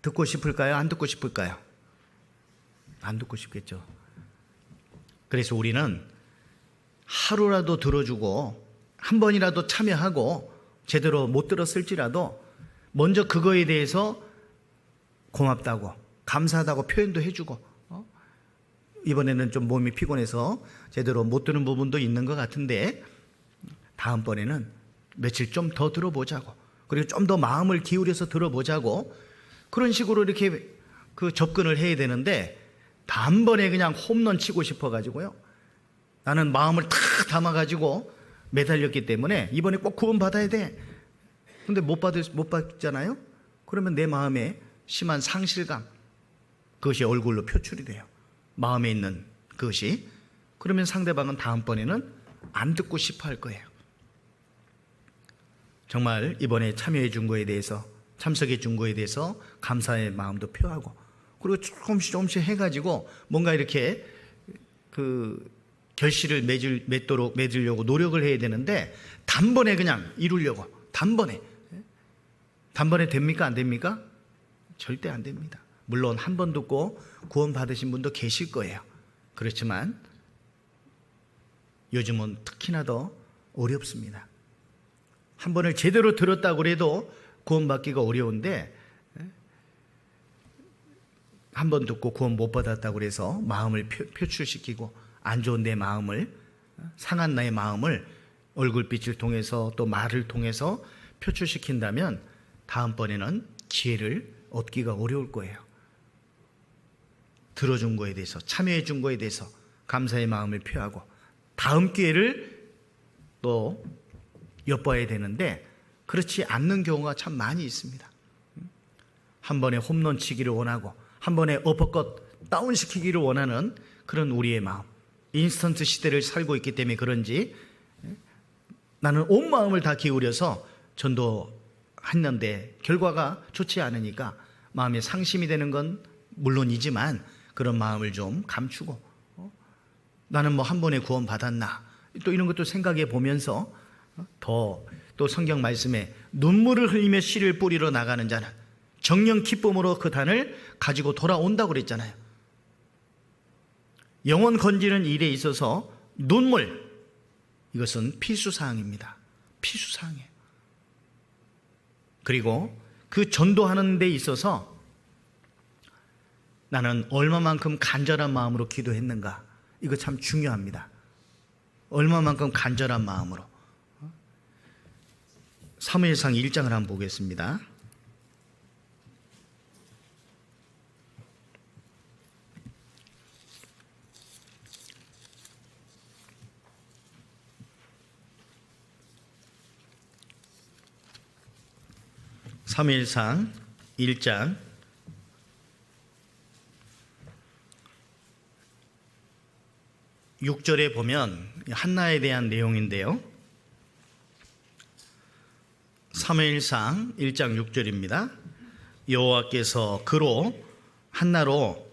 듣고 싶을까요? 안 듣고 싶을까요? 안 듣고 싶겠죠. 그래서 우리는 하루라도 들어주고 한 번이라도 참여하고 제대로 못 들었을지라도 먼저 그거에 대해서 고맙다고 감사하다고 표현도 해주고, 이번에는 좀 몸이 피곤해서 제대로 못 들은 부분도 있는 것 같은데 다음번에는 며칠 좀 더 들어보자고, 그리고 좀 더 마음을 기울여서 들어보자고, 그런 식으로 이렇게 그 접근을 해야 되는데 단번에 그냥 홈런 치고 싶어가지고요, 나는 마음을 다 담아가지고 매달렸기 때문에 이번에 꼭 구원 받아야 돼. 근데 못 받잖아요. 그러면 내 마음에 심한 상실감, 그것이 얼굴로 표출이 돼요. 마음에 있는 그것이. 그러면 상대방은 다음번에는 안 듣고 싶어 할 거예요. 정말 이번에 참여해 준 거에 대해서, 참석해 준 거에 대해서 감사의 마음도 표하고, 그리고 조금씩 해가지고 뭔가 이렇게 그 결실을 맺으려고 노력을 해야 되는데 단번에 그냥 이루려고, 단번에 됩니까? 안 됩니까? 절대 안 됩니다. 물론 한 번 듣고 구원 받으신 분도 계실 거예요. 그렇지만 요즘은 특히나 더 어렵습니다. 한 번을 제대로 들었다고 해도 구원받기가 어려운데, 한 번 듣고 구원 못 받았다고 해서 마음을 표출시키고 안 좋은 내 마음을, 상한 나의 마음을 얼굴빛을 통해서 또 말을 통해서 표출시킨다면 다음번에는 기회를 얻기가 어려울 거예요. 들어준 거에 대해서, 참여해 준 거에 대해서 감사의 마음을 표하고 다음 기회를 또 엿봐야 되는데 그렇지 않는 경우가 참 많이 있습니다. 한 번에 홈런 치기를 원하고 한 번에 어퍼컷 다운시키기를 원하는 그런 우리의 마음, 인스턴트 시대를 살고 있기 때문에 그런지 나는 온 마음을 다 기울여서 전도했는데 결과가 좋지 않으니까 마음에 상심이 되는 건 물론이지만 그런 마음을 좀 감추고, 나는 뭐 한 번에 구원 받았나 또 이런 것도 생각해 보면서 또 성경 말씀에 눈물을 흘리며 씨를 뿌리러 나가는 자는 정령 기쁨으로 그 단을 가지고 돌아온다고 그랬잖아요. 영혼 건지는 일에 있어서 눈물, 이것은 필수사항입니다. 필수사항이에요. 그리고 그 전도하는 데 있어서 나는 얼마만큼 간절한 마음으로 기도했는가, 이거 참 중요합니다. 얼마만큼 간절한 마음으로. 사무엘상 1장을 한번 보겠습니다. 사무엘상 1장 6절에 보면 한나에 대한 내용인데요. 사무엘상 1장 6절입니다. 여호와께서 그로 한나로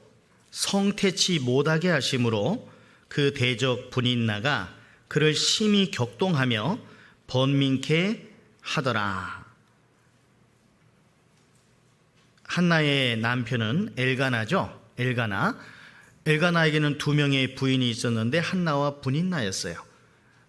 성태치 못하게 하심으로 그 대적 분인나가 그를 심히 격동하며 번민케 하더라. 한나의 남편은 엘가나죠. 엘가나에게는 2명의 부인이 있었는데 한나와 분인나였어요.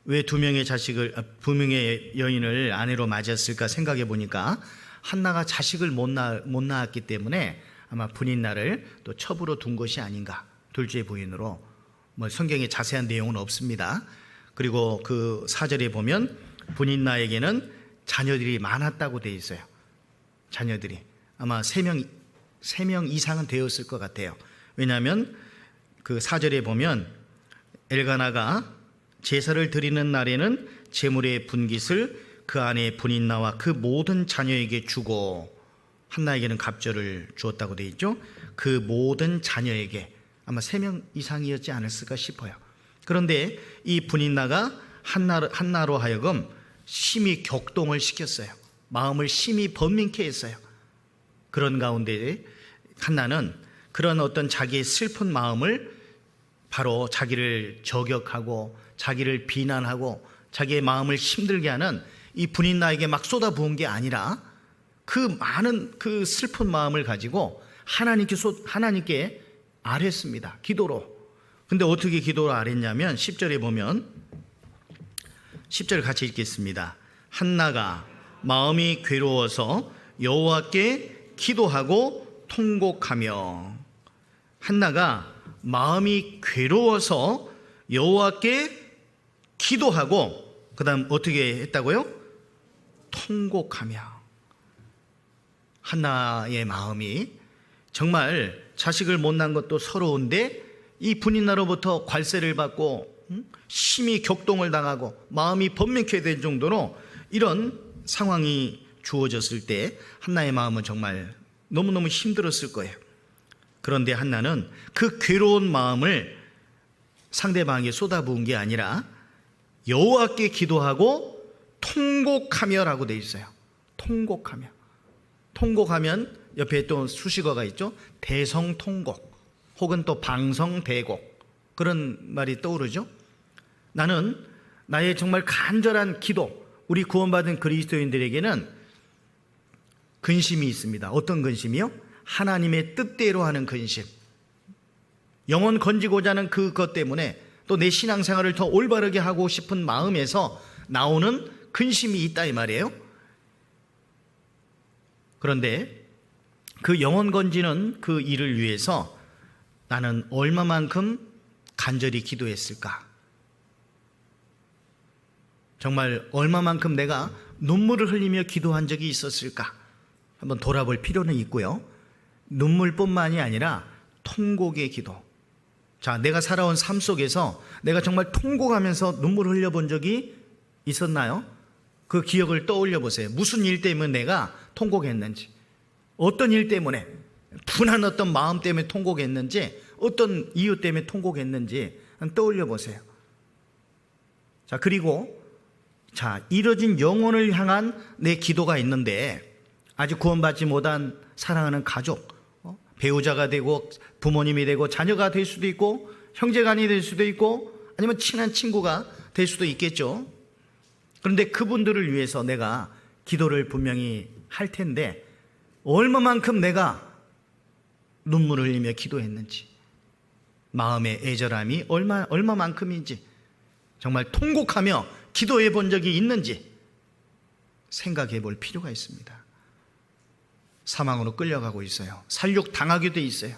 왜 2명의 여인을 아내로 맞이했을까 생각해 보니까 한나가 자식을 못 낳았기 때문에 아마 분인나를 또 첩으로 둔 것이 아닌가, 둘째 부인으로. 뭐 성경에 자세한 내용은 없습니다. 그리고 그 4절에 보면 분인나에게는 자녀들이 많았다고 되어 있어요. 자녀들이 아마 3명 이상은 되었을 것 같아요. 왜냐하면 그 4절에 보면 엘가나가 제사를 드리는 날에는 제물의 분깃을 그 안에 분인나와 그 모든 자녀에게 주고, 한나에게는 갑절을 주었다고 되어 있죠. 그 모든 자녀에게 아마 3명 이상이었지 않았을까 싶어요. 그런데 이 분인나가 한나로 하여금 심히 격동을 시켰어요. 마음을 심히 번민케 했어요. 그런 가운데 한나는 그런 어떤 자기의 슬픈 마음을 바로 자기를 저격하고 자기를 비난하고 자기의 마음을 힘들게 하는 이 분인나에게 막 쏟아부은 게 아니라 그 많은 그 슬픈 마음을 가지고 하나님께 아뢰습니다. 기도로. 근데 어떻게 기도를 아뢰냐면 10절에 보면, 10절 같이 읽겠습니다. 한나가 마음이 괴로워서 여호와께 기도하고 통곡하며. 한나가 마음이 괴로워서 여호와께 기도하고 그 다음 어떻게 했다고요? 통곡하며. 한나의 마음이 정말 자식을 못 낳은 것도 서러운데 이 분인나로부터 괄세를 받고 심히 격동을 당하고 마음이 번민케 된 정도로 이런 상황이 주어졌을 때 한나의 마음은 정말 너무너무 힘들었을 거예요. 그런데 한나는 그 괴로운 마음을 상대방에게 쏟아부은 게 아니라 여호와께 기도하고 통곡하며라고 되어 있어요. 통곡하며. 통곡하면 옆에 또 수식어가 있죠. 대성통곡 혹은 또 방성대곡, 그런 말이 떠오르죠. 나는 나의 정말 간절한 기도, 우리 구원받은 그리스도인들에게는 근심이 있습니다. 어떤 근심이요? 하나님의 뜻대로 하는 근심, 영혼 건지고자 하는 그것 때문에 또 내 신앙생활을 더 올바르게 하고 싶은 마음에서 나오는 근심이 있다 이 말이에요. 그런데 그 영혼 건지는 그 일을 위해서 나는 얼마만큼 간절히 기도했을까? 정말 얼마만큼 내가 눈물을 흘리며 기도한 적이 있었을까? 한번 돌아볼 필요는 있고요. 눈물뿐만이 아니라 통곡의 기도. 자, 내가 살아온 삶 속에서 내가 정말 통곡하면서 눈물을 흘려본 적이 있었나요? 그 기억을 떠올려 보세요. 무슨 일 때문에 내가 통곡했는지, 어떤 일 때문에, 분한 어떤 마음 때문에 통곡했는지, 어떤 이유 때문에 통곡했는지 떠올려 보세요. 자, 그리고 이뤄진 영혼을 향한 내 기도가 있는데, 아직 구원받지 못한 사랑하는 가족, 배우자가 되고 부모님이 되고 자녀가 될 수도 있고 형제간이 될 수도 있고 아니면 친한 친구가 될 수도 있겠죠. 그런데 그분들을 위해서 내가 기도를 분명히 할 텐데 얼마만큼 내가 눈물을 흘리며 기도했는지, 마음의 애절함이 얼마만큼인지, 정말 통곡하며 기도해 본 적이 있는지 생각해 볼 필요가 있습니다. 사망으로 끌려가고 있어요. 살육 당하게 돼 있어요.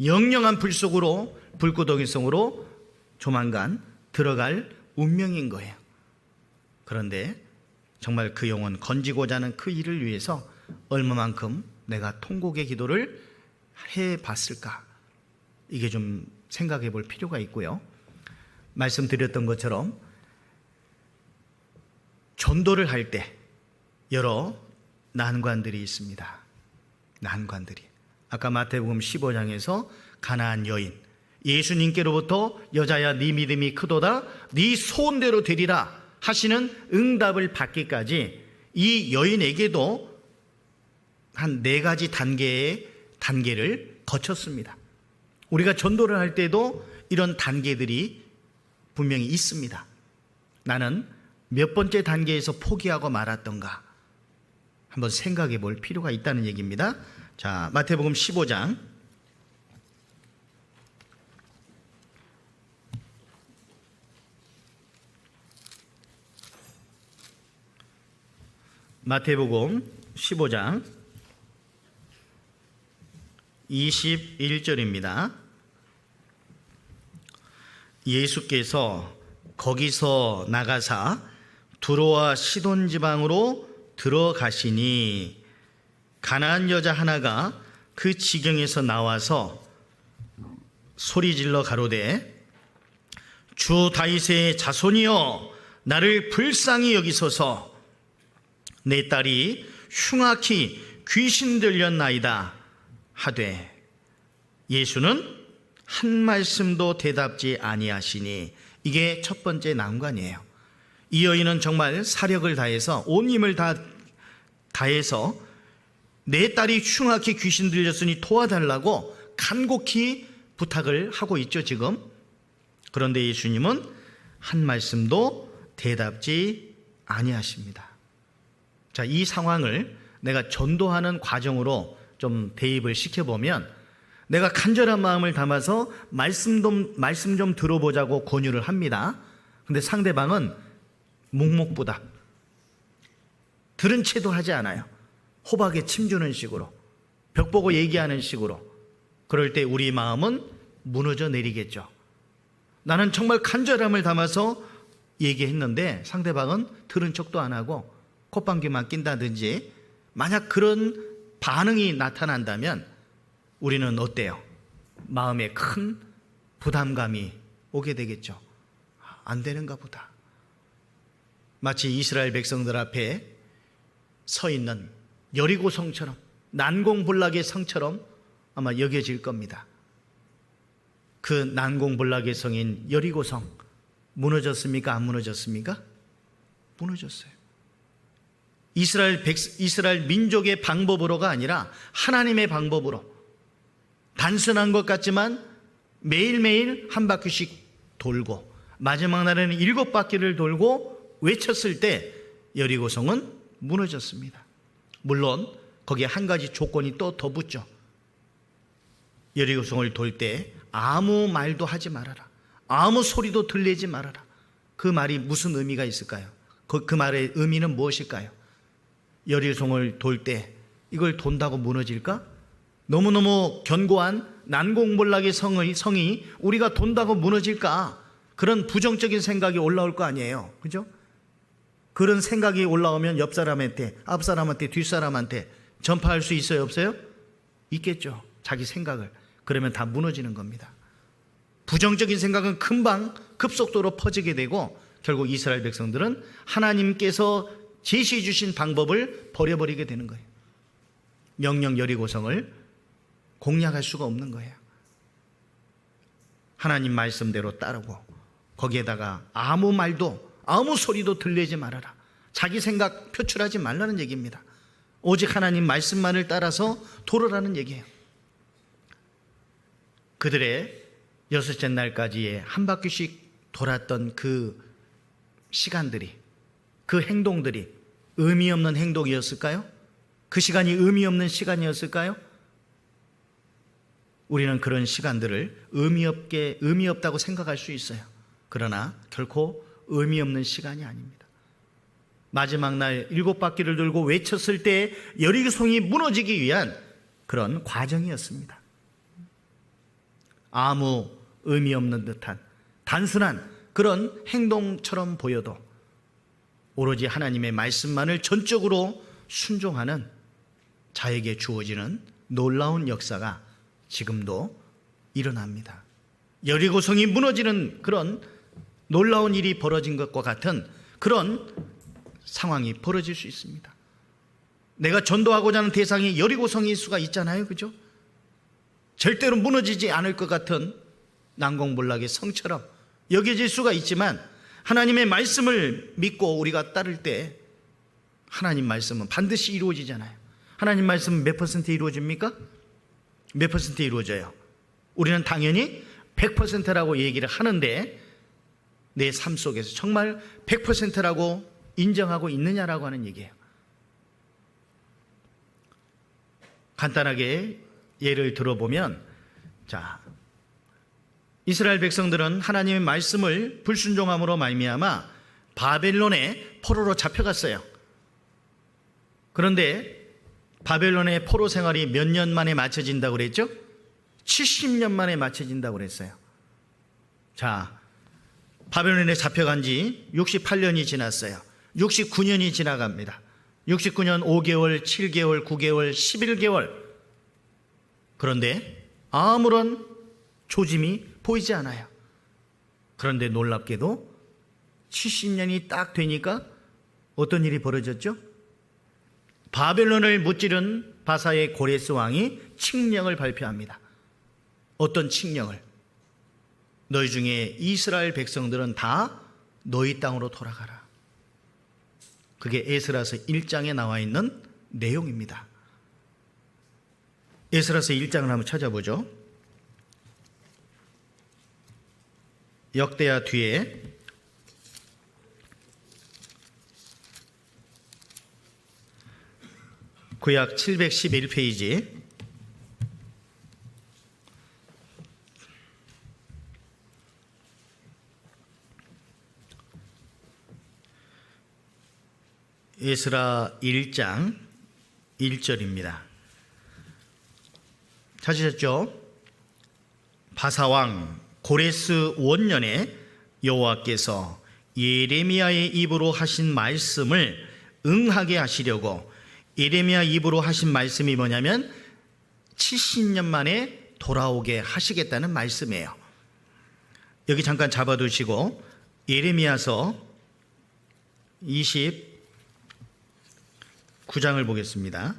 영영한 불구덩이 속으로 조만간 들어갈 운명인 거예요. 그런데 정말 그 영혼 건지고자 하는 그 일을 위해서 얼마만큼 내가 통곡의 기도를 해봤을까? 이게 좀 생각해 볼 필요가 있고요. 말씀드렸던 것처럼 전도를 할 때 여러 난관들이 있습니다. 난관들이. 아까 마태복음 15장에서 가나안 여인, 예수님께로부터 여자야 네 믿음이 크도다, 네 소원대로 되리라 하시는 응답을 받기까지 이 여인에게도 한 4가지 단계를 거쳤습니다. 우리가 전도를 할 때도 이런 단계들이 분명히 있습니다. 나는 몇 번째 단계에서 포기하고 말았던가 한번 생각해 볼 필요가 있다는 얘기입니다. 자, 마태복음 15장 마태복음 15장 21절입니다. 예수께서 거기서 나가사 두로와 시돈 지방으로 들어가시니 가나안 여자 하나가 그 지경에서 나와서 소리질러 가로되 주 다윗의 자손이여 나를 불쌍히 여기소서, 내 딸이 흉악히 귀신 들렸나이다 하되 예수는 한 말씀도 대답지 아니하시니, 이게 첫 번째 난관이에요. 이 여인은 정말 사력을 다해서 온 힘을 다해서 내 딸이 흉악히 귀신 들렸으니 도와달라고 간곡히 부탁을 하고 있죠 지금. 그런데 예수님은 한 말씀도 대답지 아니하십니다. 자, 이 상황을 내가 전도하는 과정으로 좀 대입을 시켜보면, 내가 간절한 마음을 담아서 말씀 좀 들어보자고 권유를 합니다. 근데 상대방은 묵묵부답, 들은 채도 하지 않아요. 호박에 침 주는 식으로, 벽 보고 얘기하는 식으로. 그럴 때 우리 마음은 무너져 내리겠죠. 나는 정말 간절함을 담아서 얘기했는데 상대방은 들은 척도 안 하고 콧방귀만 낀다든지, 만약 그런 반응이 나타난다면 우리는 어때요? 마음에 큰 부담감이 오게 되겠죠. 안 되는가 보다. 마치 이스라엘 백성들 앞에 서 있는 여리고 성처럼, 난공불락의 성처럼 아마 여겨질 겁니다. 그 난공불락의 성인 여리고 성 무너졌습니까? 안 무너졌습니까? 무너졌어요. 이스라엘 민족의 방법으로가 아니라 하나님의 방법으로, 단순한 것 같지만 매일매일 한 바퀴씩 돌고 마지막 날에는 7바퀴를 돌고 외쳤을 때 여리고성은 무너졌습니다. 물론 거기에 한 가지 조건이 또 더 붙죠. 여리고성을 돌 때 아무 말도 하지 말아라. 아무 소리도 들리지 말아라. 그 말이 무슨 의미가 있을까요? 그 말의 의미는 무엇일까요? 여리고성을 돌 때 이걸 돈다고 무너질까? 너무너무 견고한 난공불락의 성이 우리가 돈다고 무너질까? 그런 부정적인 생각이 올라올 거 아니에요. 그죠? 그런 생각이 올라오면 옆 사람한테, 앞 사람한테, 뒷 사람한테 전파할 수 있어요? 없어요? 있겠죠. 자기 생각을. 그러면 다 무너지는 겁니다. 부정적인 생각은 금방 급속도로 퍼지게 되고 결국 이스라엘 백성들은 하나님께서 제시해 주신 방법을 버려버리게 되는 거예요. 영영 여리고성을 공략할 수가 없는 거예요. 하나님 말씀대로 따르고 거기에다가 아무 말도 아무 소리도 들리지 말아라. 자기 생각 표출하지 말라는 얘기입니다. 오직 하나님 말씀만을 따라서 돌아라는 얘기예요. 그들의 여섯째 날까지의 한 바퀴씩 돌았던 그 시간들이, 그 행동들이 의미 없는 행동이었을까요? 그 시간이 의미 없는 시간이었을까요? 우리는 그런 시간들을 의미 없다고 생각할 수 있어요. 그러나 결코 의미 없는 시간이 아닙니다. 마지막 날 7바퀴를 돌고 외쳤을 때 여리고성이 무너지기 위한 그런 과정이었습니다. 아무 의미 없는 듯한 단순한 그런 행동처럼 보여도 오로지 하나님의 말씀만을 전적으로 순종하는 자에게 주어지는 놀라운 역사가 지금도 일어납니다. 여리고성이 무너지는 그런 놀라운 일이 벌어진 것과 같은 그런 상황이 벌어질 수 있습니다. 내가 전도하고자 하는 대상이 여리고성일 수가 있잖아요. 그죠? 절대로 무너지지 않을 것 같은 난공불락의 성처럼 여겨질 수가 있지만 하나님의 말씀을 믿고 우리가 따를 때 하나님 말씀은 반드시 이루어지잖아요. 하나님 말씀은 몇 퍼센트 이루어집니까? 몇 퍼센트 이루어져요? 우리는 당연히 100%라고 얘기를 하는데 내 삶 속에서 정말 100%라고 인정하고 있느냐라고 하는 얘기예요. 간단하게 예를 들어보면, 자, 이스라엘 백성들은 하나님의 말씀을 불순종함으로 말미암아 바벨론의 포로로 잡혀갔어요. 그런데 바벨론의 포로 생활이 몇 년 만에 마쳐진다고 그랬죠? 70년 만에 마쳐진다고 그랬어요. 자, 바벨론에 잡혀간 지 68년이 지났어요. 69년이 지나갑니다. 69년 5개월, 7개월, 9개월, 11개월. 그런데 아무런 조짐이 보이지 않아요. 그런데 놀랍게도 70년이 딱 되니까 어떤 일이 벌어졌죠? 바벨론을 무찌른 바사의 고레스 왕이 칙령을 발표합니다. 어떤 칙령을? 너희 중에 이스라엘 백성들은 다 너희 땅으로 돌아가라. 그게 에스라서 1장에 나와 있는 내용입니다. 에스라서 1장을 한번 찾아보죠. 역대하 뒤에 구약 711페이지 에스라 1장 1절입니다. 찾으셨죠? 바사왕 고레스 원년에 여호와께서 예레미야의 입으로 하신 말씀을 응하게 하시려고, 예레미야 입으로 하신 말씀이 뭐냐면 70년 만에 돌아오게 하시겠다는 말씀이에요. 여기 잠깐 잡아두시고 예레미야서 29장을 보겠습니다.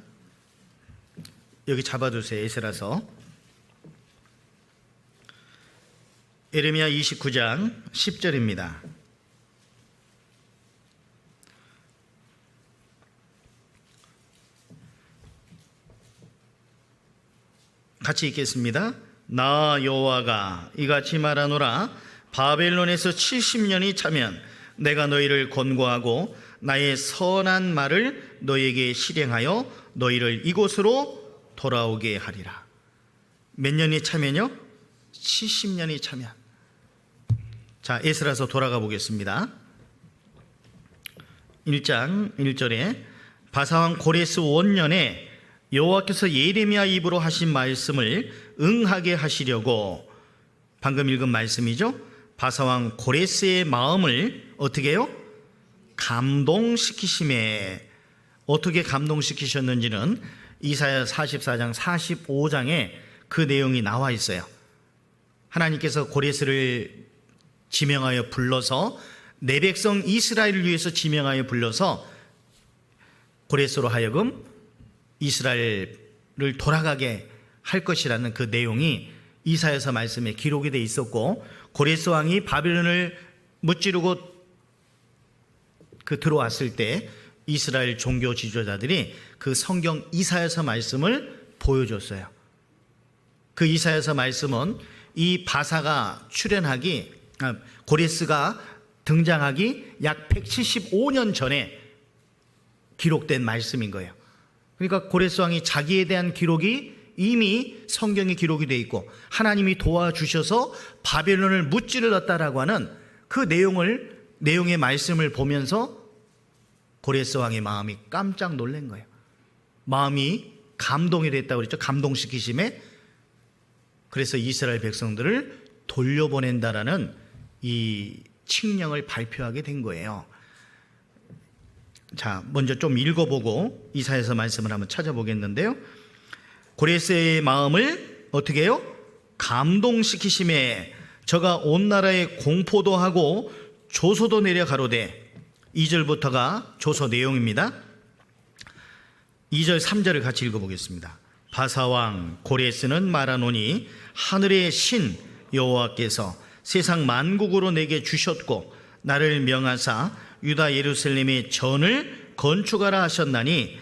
여기 잡아두세요. 에스라서 예레미야 29장 10절입니다. 같이 읽겠습니다. 나 여호와가 이같이 말하노라. 바벨론에서 70년이 차면 내가 너희를 권고하고 나의 선한 말을 너에게 실행하여 너희를 이곳으로 돌아오게 하리라. 몇 년이 차면요? 70년이 차면. 자, 에스라서 돌아가 보겠습니다. 1장 1절에 바사왕 고레스 원년에 여호와께서 예레미야 입으로 하신 말씀을 응하게 하시려고, 방금 읽은 말씀이죠. 바사왕 고레스의 마음을 어떻게 해요? 감동시키심에. 어떻게 감동시키셨는지는 이사야 44장 45장에 그 내용이 나와 있어요. 하나님께서 고레스를 지명하여 불러서 내 백성 이스라엘을 위해서 지명하여 불러서 고레스로 하여금 이스라엘을 돌아가게 할 것이라는 그 내용이 이사야서 말씀에 기록이 돼 있었고, 고레스 왕이 바벨론을 무찌르고 들어왔을 때 이스라엘 종교 지도자들이 그 성경 이사야서 말씀을 보여줬어요. 그 이사야서 말씀은 이 바사가 고레스가 등장하기 약 175년 전에 기록된 말씀인 거예요. 그러니까 고레스 왕이 자기에 대한 기록이 이미 성경에 기록이 되어 있고, 하나님이 도와주셔서 바벨론을 무찌르렀다라고 하는 그 내용의 말씀을 보면서 고레스 왕의 마음이 깜짝 놀란 거예요. 마음이 감동이 됐다고 그랬죠. 감동시키심에. 그래서 이스라엘 백성들을 돌려보낸다라는 이 칙령을 발표하게 된 거예요. 자, 먼저 좀 읽어보고 이사야서 말씀을 한번 찾아보겠는데요. 고레스의 마음을 어떻게 해요? 감동시키심에 저가 온 나라에 공포도 하고 조소도 내려 가로되. 2절부터가 조서 내용입니다. 2절 3절을 같이 읽어보겠습니다. 바사왕 고레스는 말하노니 하늘의 신 여호와께서 세상 만국으로 내게 주셨고 나를 명하사 유다 예루살렘의 전을 건축하라 하셨나니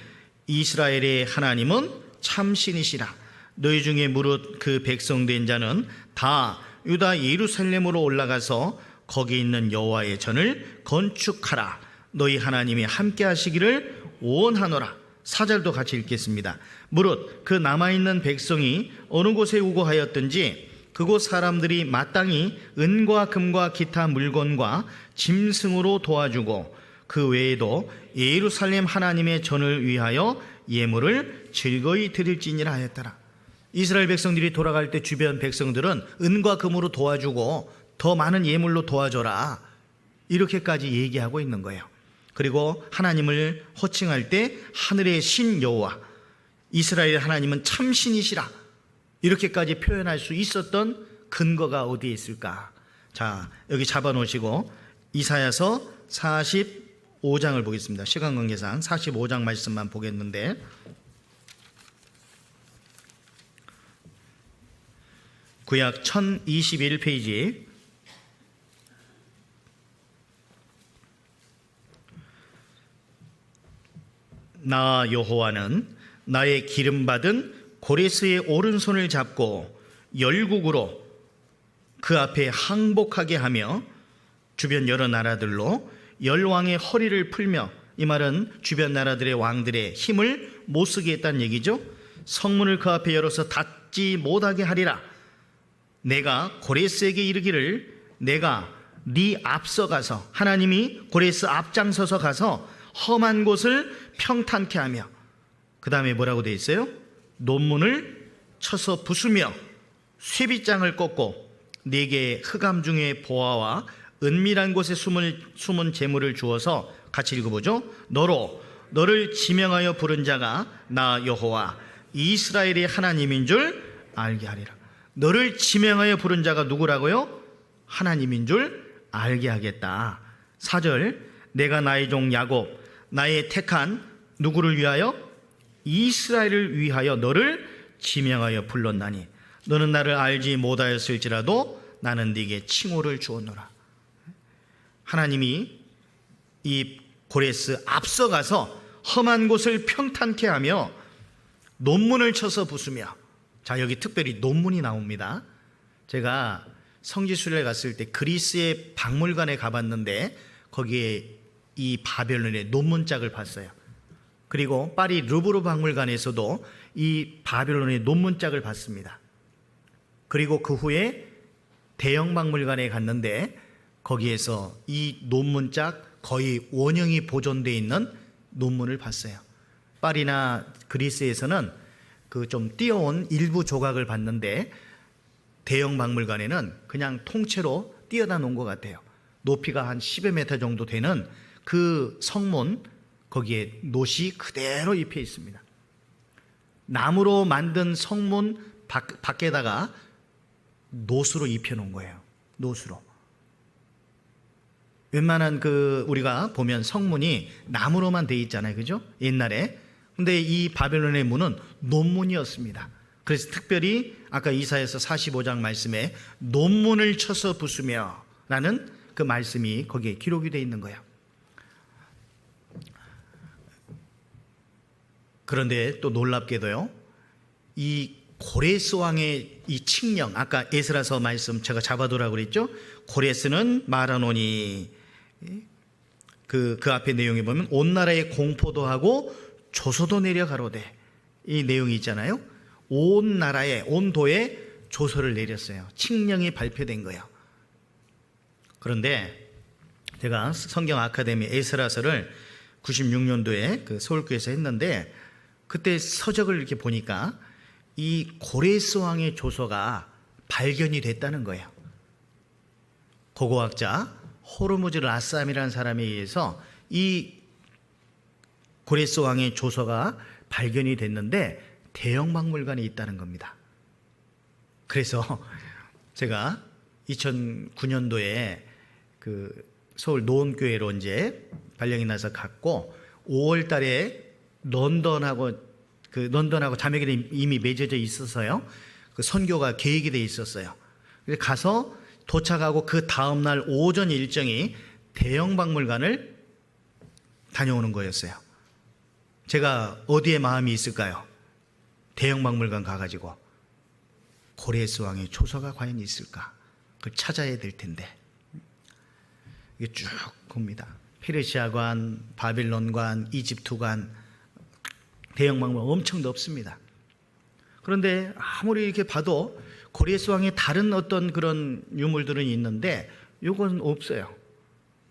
이스라엘의 하나님은 참신이시라. 너희 중에 무릇 그 백성된 자는 다 유다 예루살렘으로 올라가서 거기 있는 여호와의 전을 건축하라. 너희 하나님이 함께 하시기를 원하노라. 4절도 같이 읽겠습니다. 무릇 그 남아있는 백성이 어느 곳에 우거하였든지 그곳 사람들이 마땅히 은과 금과 기타 물건과 짐승으로 도와주고 그 외에도 예루살렘 하나님의 전을 위하여 예물을 즐거이 드릴지니라 하였더라. 이스라엘 백성들이 돌아갈 때 주변 백성들은 은과 금으로 도와주고 더 많은 예물로 도와줘라, 이렇게까지 얘기하고 있는 거예요. 그리고 하나님을 호칭할 때 하늘의 신 여호와, 이스라엘 하나님은 참신이시라, 이렇게까지 표현할 수 있었던 근거가 어디에 있을까? 자, 여기 잡아놓으시고 이사야서 45장을 보겠습니다. 시간 관계상 45장 말씀만 보겠는데, 구약 1021페이지 나 여호와는 나의 기름받은 고레스의 오른손을 잡고 열국으로 그 앞에 항복하게 하며 주변 여러 나라들로 열왕의 허리를 풀며, 이 말은 주변 나라들의 왕들의 힘을 못쓰게 했다는 얘기죠. 성문을 그 앞에 열어서 닫지 못하게 하리라. 내가 고레스에게 이르기를 내가 네 앞서가서, 하나님이 고레스 앞장서서 가서 험한 곳을 평탄케 하며, 그 다음에 뭐라고 되어 있어요? 논문을 쳐서 부수며 쇠빗장을 꺾고 네게 흑암 중에 보화와 은밀한 곳에 숨은 재물을 주어서, 같이 읽어보죠. 너를 지명하여 부른 자가 나 여호와 이스라엘의 하나님인 줄 알게 하리라. 너를 지명하여 부른 자가 누구라고요? 하나님인 줄 알게 하겠다. 4절, 내가 나의 종 야곱, 나의 택한 누구를 위하여? 이스라엘을 위하여 너를 지명하여 불렀나니 너는 나를 알지 못하였을지라도 나는 네게 칭호를 주었노라. 하나님이 이 고레스 앞서가서 험한 곳을 평탄케 하며 논문을 쳐서 부수며. 자, 여기 특별히 논문이 나옵니다. 제가 성지순례 갔을 때 그리스의 박물관에 가봤는데 거기에 이 바벨론의 논문짝을 봤어요. 그리고 파리 루브르 박물관에서도 이 바벨론의 논문짝을 봤습니다. 그리고 그 후에 대형 박물관에 갔는데 거기에서 이 논문짝 거의 원형이 보존되어 있는 논문을 봤어요. 파리나 그리스에서는 그 좀 띄어온 일부 조각을 봤는데 대형 박물관에는 그냥 통째로 띄어다 놓은 것 같아요. 높이가 한 10여 미터 정도 되는 그 성문, 거기에 놋이 그대로 입혀 있습니다. 나무로 만든 성문 밖에다가 놋으로 입혀 놓은 거예요. 놋으로. 웬만한 우리가 보면 성문이 나무로만 돼 있잖아요. 그죠? 옛날에. 근데 이 바벨론의 문은 논문이었습니다. 그래서 특별히 아까 이사야서 45장 말씀에 논문을 쳐서 부수며 라는 그 말씀이 거기에 기록이 되어 있는 거예요. 그런데 또 놀랍게도요, 이 고레스 왕의 이 칙령, 아까 에스라서 말씀 제가 잡아두라고 그랬죠? 고레스는 말하노니, 그 앞에 내용에 보면 온 나라에 공포도 하고 조서도 내려가로되, 이 내용이 있잖아요. 온 나라에, 온 도에 조서를 내렸어요. 칙령이 발표된 거예요. 그런데 제가 성경 아카데미 에스라서를 96년도에 그 서울교회에서 했는데, 그때 서적을 이렇게 보니까 이 고레스 왕의 조서가 발견이 됐다는 거예요. 고고학자 호르무즈 라쌈이라는 사람에 의해서 이 고레스 왕의 조서가 발견이 됐는데 대형 박물관에 있다는 겁니다. 그래서 제가 2009년도에 그 서울 노원교회로 이제 발령이 나서 갔고, 5월 달에 런던하고 자매기를 이미 맺어져 있어서요, 그 선교가 계획이 돼 있었어요. 그래서 가서 도착하고 그 다음날 오전 일정이 대형 박물관을 다녀오는 거였어요. 제가 어디에 마음이 있을까요? 대형 박물관 가가지고 고레스 왕의 조서가 과연 있을까? 그걸 찾아야 될 텐데. 이게 쭉 봅니다. 페르시아관, 바빌론관, 이집트관, 대형 박물관 엄청 넓습니다. 그런데 아무리 이렇게 봐도 고레스 왕의 다른 어떤 그런 유물들은 있는데 이건 없어요.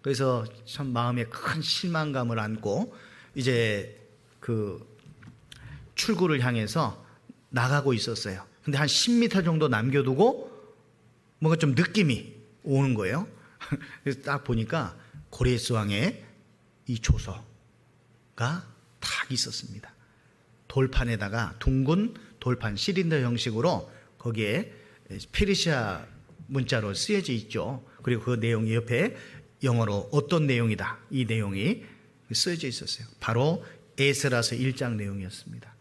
그래서 참 마음에 큰 실망감을 안고 이제 그 출구를 향해서 나가고 있었어요. 근데 한 10m 정도 남겨두고 뭔가 좀 느낌이 오는 거예요. 그래서 딱 보니까 고레스 왕의 이 조서가 딱 있었습니다. 돌판에다가 둥근 돌판 실린더 형식으로 거기에 페르시아 문자로 쓰여져 있죠. 그리고 그 내용이 옆에 영어로 어떤 내용이다, 이 내용이 쓰여져 있었어요. 바로 에스라서 1장 내용이었습니다.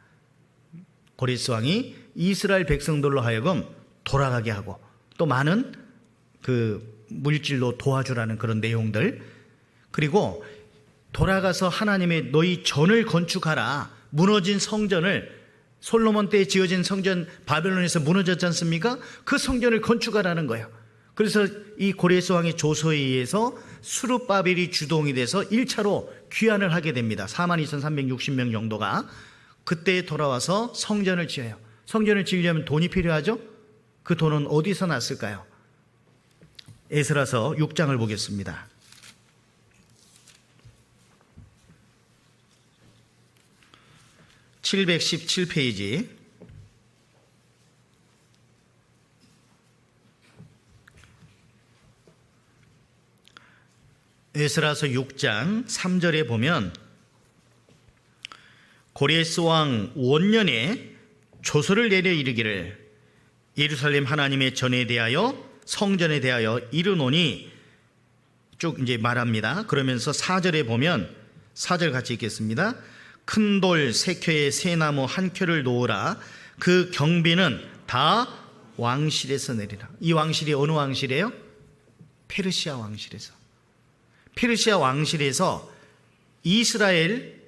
고레스 왕이 이스라엘 백성들로 하여금 돌아가게 하고 또 많은 그 물질로 도와주라는 그런 내용들, 그리고 돌아가서 하나님의 너희 전을 건축하라, 무너진 성전을, 솔로몬 때 지어진 성전 바벨론에서 무너졌지 않습니까? 그 성전을 건축하라는 거예요. 그래서 이 고레스 왕의 조서에 의해서 수르바벨이 주동이 돼서 1차로 귀환을 하게 됩니다. 42,360명 정도가 그때 돌아와서 성전을 지어요. 성전을 지으려면 돈이 필요하죠? 그 돈은 어디서 났을까요? 에스라서 6장을 보겠습니다. (717페이지) 에스라서 6장 3절에 보면 고레스 왕 원년에 조서를 내려 이르기를 예루살렘 하나님의 전에 대하여 성전에 대하여 이르노니, 쭉 이제 말합니다. 그러면서 4절에 보면 4절 같이 읽겠습니다. 큰 돌 세 켜에 새 나무 한 켜를 놓으라. 그 경비는 다 왕실에서 내리라. 이 왕실이 어느 왕실이에요? 페르시아 왕실에서. 페르시아 왕실에서 이스라엘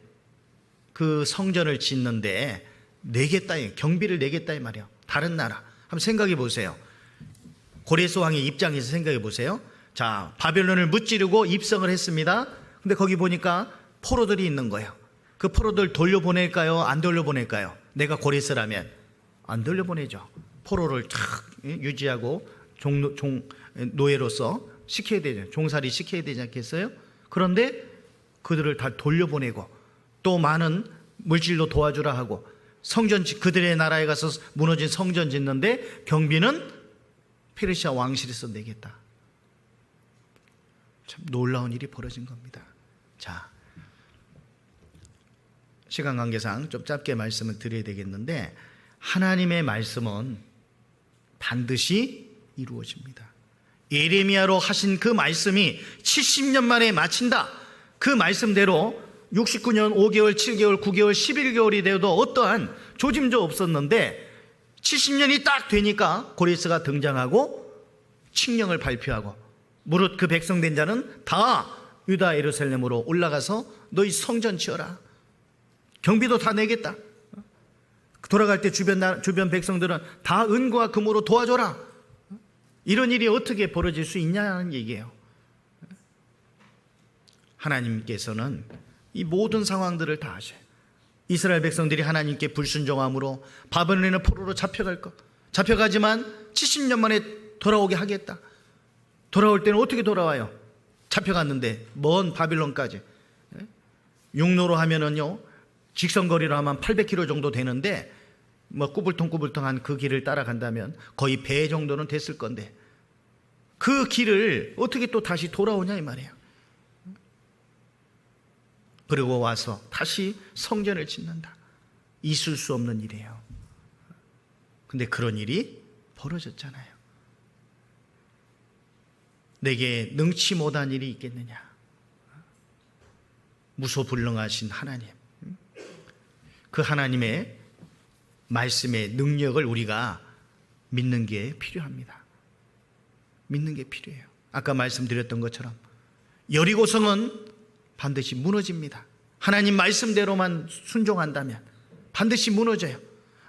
그 성전을 짓는데 내겠다, 경비를 내겠다 이 말이에요. 다른 나라. 한번 생각해 보세요. 고레스 왕의 입장에서 생각해 보세요. 자, 바벨론을 무찌르고 입성을 했습니다. 근데 거기 보니까 포로들이 있는 거예요. 그 포로들 돌려보낼까요? 안 돌려보낼까요? 내가 고레스라면 안 돌려보내죠. 포로를 쫙 유지하고 노예로서 시켜야 되죠. 종살이 시켜야 되지 않겠어요? 그런데 그들을 다 돌려보내고 또 많은 물질로 도와주라 하고 성전, 그들의 나라에 가서 무너진 성전 짓는데 경비는 페르시아 왕실에서 내겠다. 참 놀라운 일이 벌어진 겁니다. 자, 시간 관계상 좀 짧게 말씀을 드려야 되겠는데 하나님의 말씀은 반드시 이루어집니다. 예레미야로 하신 그 말씀이 70년 만에 마친다. 그 말씀대로 69년 5개월, 7개월, 9개월, 11개월이 되어도 어떠한 조짐도 없었는데 70년이 딱 되니까 고레스가 등장하고 칙령을 발표하고 무릇 그 백성된 자는 다 유다 예루살렘으로 올라가서 너희 성전 지어라. 경비도 다 내겠다. 돌아갈 때 주변 백성들은 다 은과 금으로 도와줘라. 이런 일이 어떻게 벌어질 수 있냐는 얘기예요. 하나님께서는 이 모든 상황들을 다 아셔요. 이스라엘 백성들이 하나님께 불순종함으로 바벨론의 포로로 잡혀갈 것. 잡혀가지만 70년 만에 돌아오게 하겠다. 돌아올 때는 어떻게 돌아와요? 잡혀갔는데 먼 바빌론까지. 육로로 하면은요, 직선거리로 하면 800km 정도 되는데 뭐 꾸불통꾸불통한 그 길을 따라간다면 거의 배 정도는 됐을 건데 그 길을 어떻게 또 다시 돌아오냐 이 말이에요. 그리고 와서 다시 성전을 짓는다. 있을 수 없는 일이에요. 근데 그런 일이 벌어졌잖아요. 내게 능치 못한 일이 있겠느냐. 무소불능하신 하나님, 그 하나님의 말씀의 능력을 우리가 믿는 게 필요합니다. 믿는 게 필요해요. 아까 말씀드렸던 것처럼 여리고성은 반드시 무너집니다. 하나님 말씀대로만 순종한다면 반드시 무너져요.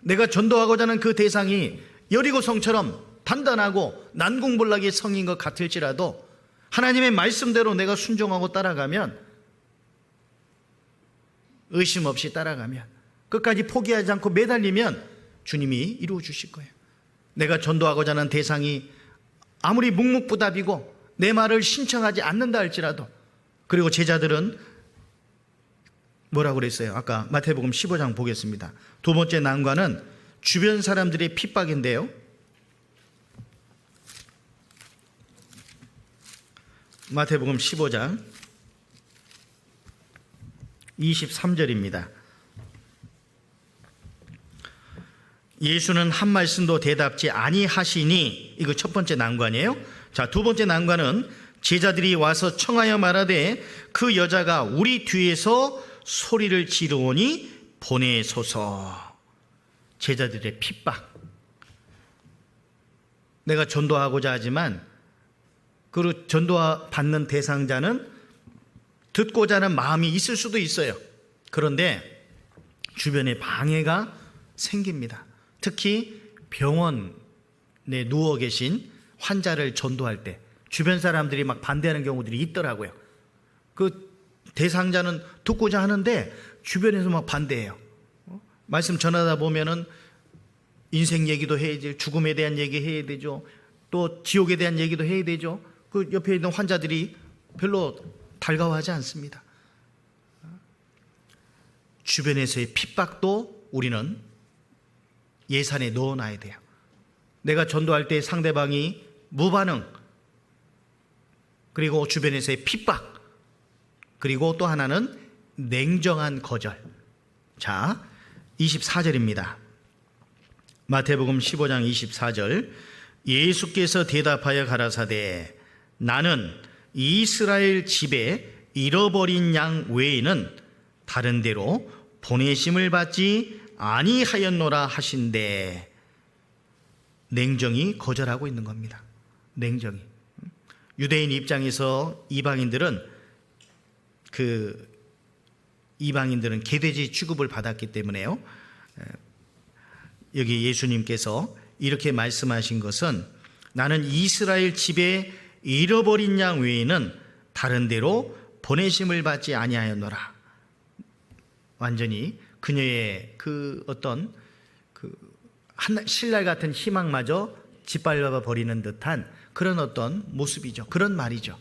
내가 전도하고자 하는 그 대상이 여리고성처럼 단단하고 난공불락의 성인 것 같을지라도 하나님의 말씀대로 내가 순종하고 따라가면, 의심 없이 따라가면, 끝까지 포기하지 않고 매달리면 주님이 이루어 주실 거예요. 내가 전도하고자 하는 대상이 아무리 묵묵부답이고 내 말을 신청하지 않는다 할지라도, 그리고 제자들은 뭐라고 그랬어요? 아까 마태복음 15장 보겠습니다. 두 번째 난관은 주변 사람들의 핍박인데요. 마태복음 15장 23절입니다. 예수는 한 말씀도 대답지 아니하시니, 이거 첫 번째 난관이에요. 자, 두 번째 난관은 제자들이 와서 청하여 말하되 그 여자가 우리 뒤에서 소리를 지르오니 보내소서. 제자들의 핍박. 내가 전도하고자 하지만 그 전도받는 대상자는 듣고자 하는 마음이 있을 수도 있어요. 그런데 주변에 방해가 생깁니다. 특히 병원에 누워 계신 환자를 전도할 때 주변 사람들이 막 반대하는 경우들이 있더라고요. 그 대상자는 듣고자 하는데 주변에서 막 반대해요. 말씀 전하다 보면은 인생 얘기도 해야 되죠. 죽음에 대한 얘기 해야 되죠. 또 지옥에 대한 얘기도 해야 되죠. 그 옆에 있는 환자들이 별로 달가워하지 않습니다. 주변에서의 핍박도 우리는 예산에 넣어놔야 돼요. 내가 전도할 때 상대방이 무반응, 그리고 주변에서의 핍박, 그리고 또 하나는 냉정한 거절. 자, 24절입니다. 마태복음 15장 24절. 예수께서 대답하여 가라사대 나는 이스라엘 집에 잃어버린 양 외에는 다른 데로 보내심을 받지 아니하였노라 하신대. 냉정히 거절하고 있는 겁니다. 냉정히. 유대인 입장에서 이방인들은 개돼지 취급을 받았기 때문에요. 여기 예수님께서 이렇게 말씀하신 것은 나는 이스라엘 집에 잃어버린 양 외에는 다른 데로 보내심을 받지 아니하였노라. 완전히 그녀의 그 어떤 그 신랄 같은 희망마저 짓밟아 버리는 듯한 그런 어떤 모습이죠. 그런 말이죠.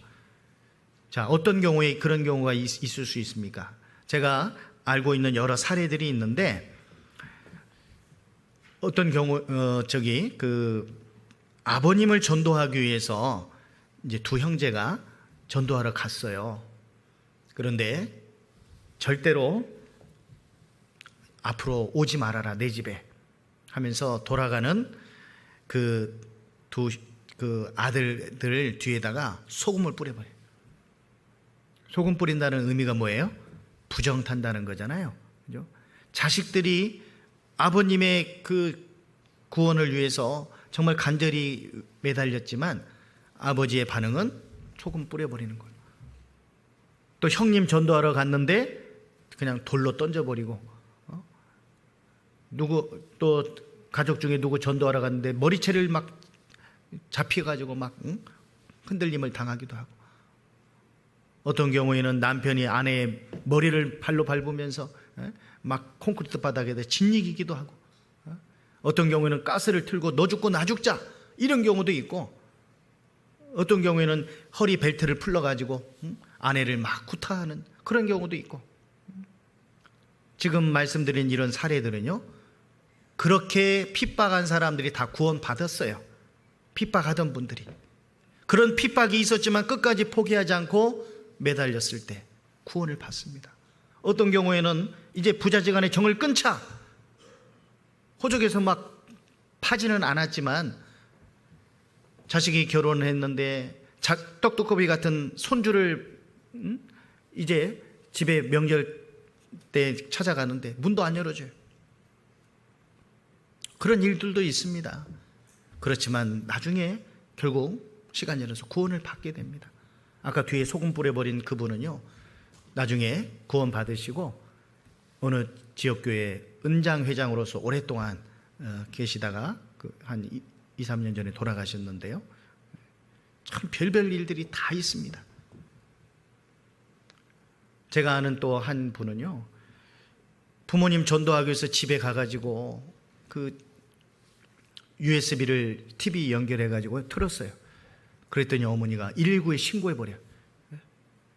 자, 어떤 경우에 그런 경우가 있을 수 있습니까? 제가 알고 있는 여러 사례들이 있는데, 어떤 경우 아버님을 전도하기 위해서 이제 두 형제가 전도하러 갔어요. 그런데 절대로 앞으로 오지 말아라, 내 집에 하면서 돌아가는 그 아들들 뒤에다가 소금을 뿌려버려요. 소금 뿌린다는 의미가 뭐예요? 부정 탄다는 거잖아요. 그죠? 자식들이 아버님의 그 구원을 위해서 정말 간절히 매달렸지만 아버지의 반응은 소금 뿌려버리는 거예요. 또 형님 전도하러 갔는데 그냥 돌로 던져버리고, 또 가족 중에 누구 전도하러 갔는데 머리채를 막 잡혀가지고 막 흔들림을 당하기도 하고, 어떤 경우에는 남편이 아내의 머리를 발로 밟으면서 막 콘크리트 바닥에다 짓이기도 하고, 어떤 경우에는 가스를 틀고 너 죽고 나 죽자 이런 경우도 있고, 어떤 경우에는 허리 벨트를 풀러가지고 아내를 막 구타하는 그런 경우도 있고, 지금 말씀드린 이런 사례들은요, 그렇게 핍박한 사람들이 다 구원받았어요. 핍박하던 분들이. 그런 핍박이 있었지만 끝까지 포기하지 않고 매달렸을 때 구원을 받습니다. 어떤 경우에는 이제 부자지간에 정을 끊자, 호적에서 막 파지는 않았지만 자식이 결혼을 했는데 떡두꺼비 같은 손주를 이제 집에 명절 때 찾아가는데 문도 안 열어줘요. 그런 일들도 있습니다. 그렇지만 나중에 결국 시간 열어서 구원을 받게 됩니다. 아까 뒤에 소금 뿌려버린 그분은요, 나중에 구원 받으시고 어느 지역교회 은장회장으로서 오랫동안 계시다가 한 2, 3년 전에 돌아가셨는데요, 참 별별 일들이 다 있습니다. 제가 아는 또 한 분은요, 부모님 전도하기 위해서 집에 가가지고 그 USB를 TV 연결해가지고 틀었어요. 그랬더니 어머니가 119에 신고해버려요.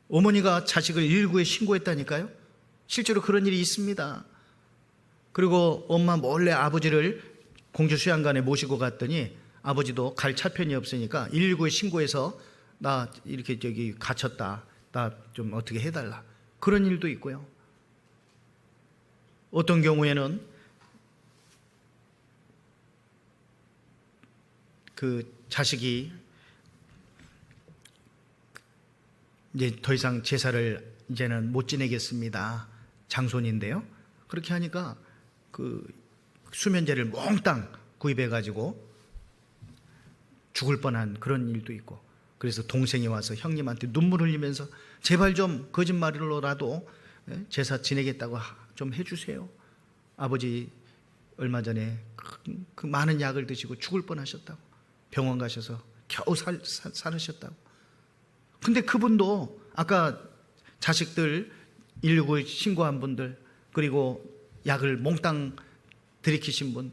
어머니가 자식을 119에 신고했다니까요. 실제로 그런 일이 있습니다. 그리고 엄마 몰래 아버지를 공주수양관에 모시고 갔더니 아버지도 갈 차편이 없으니까 119에 신고해서 나 이렇게 갇혔다, 나 좀 어떻게 해달라, 그런 일도 있고요. 어떤 경우에는 그 자식이 이제 더 이상 제사를 이제는 못 지내겠습니다, 장손인데요. 그렇게 하니까 그 수면제를 몽땅 구입해 가지고 죽을 뻔한 그런 일도 있고, 그래서 동생이 와서 형님한테 눈물 흘리면서 제발 좀 거짓말로라도 제사 지내겠다고 좀 해주세요. 아버지 얼마 전에 그 많은 약을 드시고 죽을 뻔하셨다고, 병원 가셔서 겨우 살으셨다고. 근데 그분도 아까 자식들 119에 신고한 분들, 그리고 약을 몽땅 들이키신 분,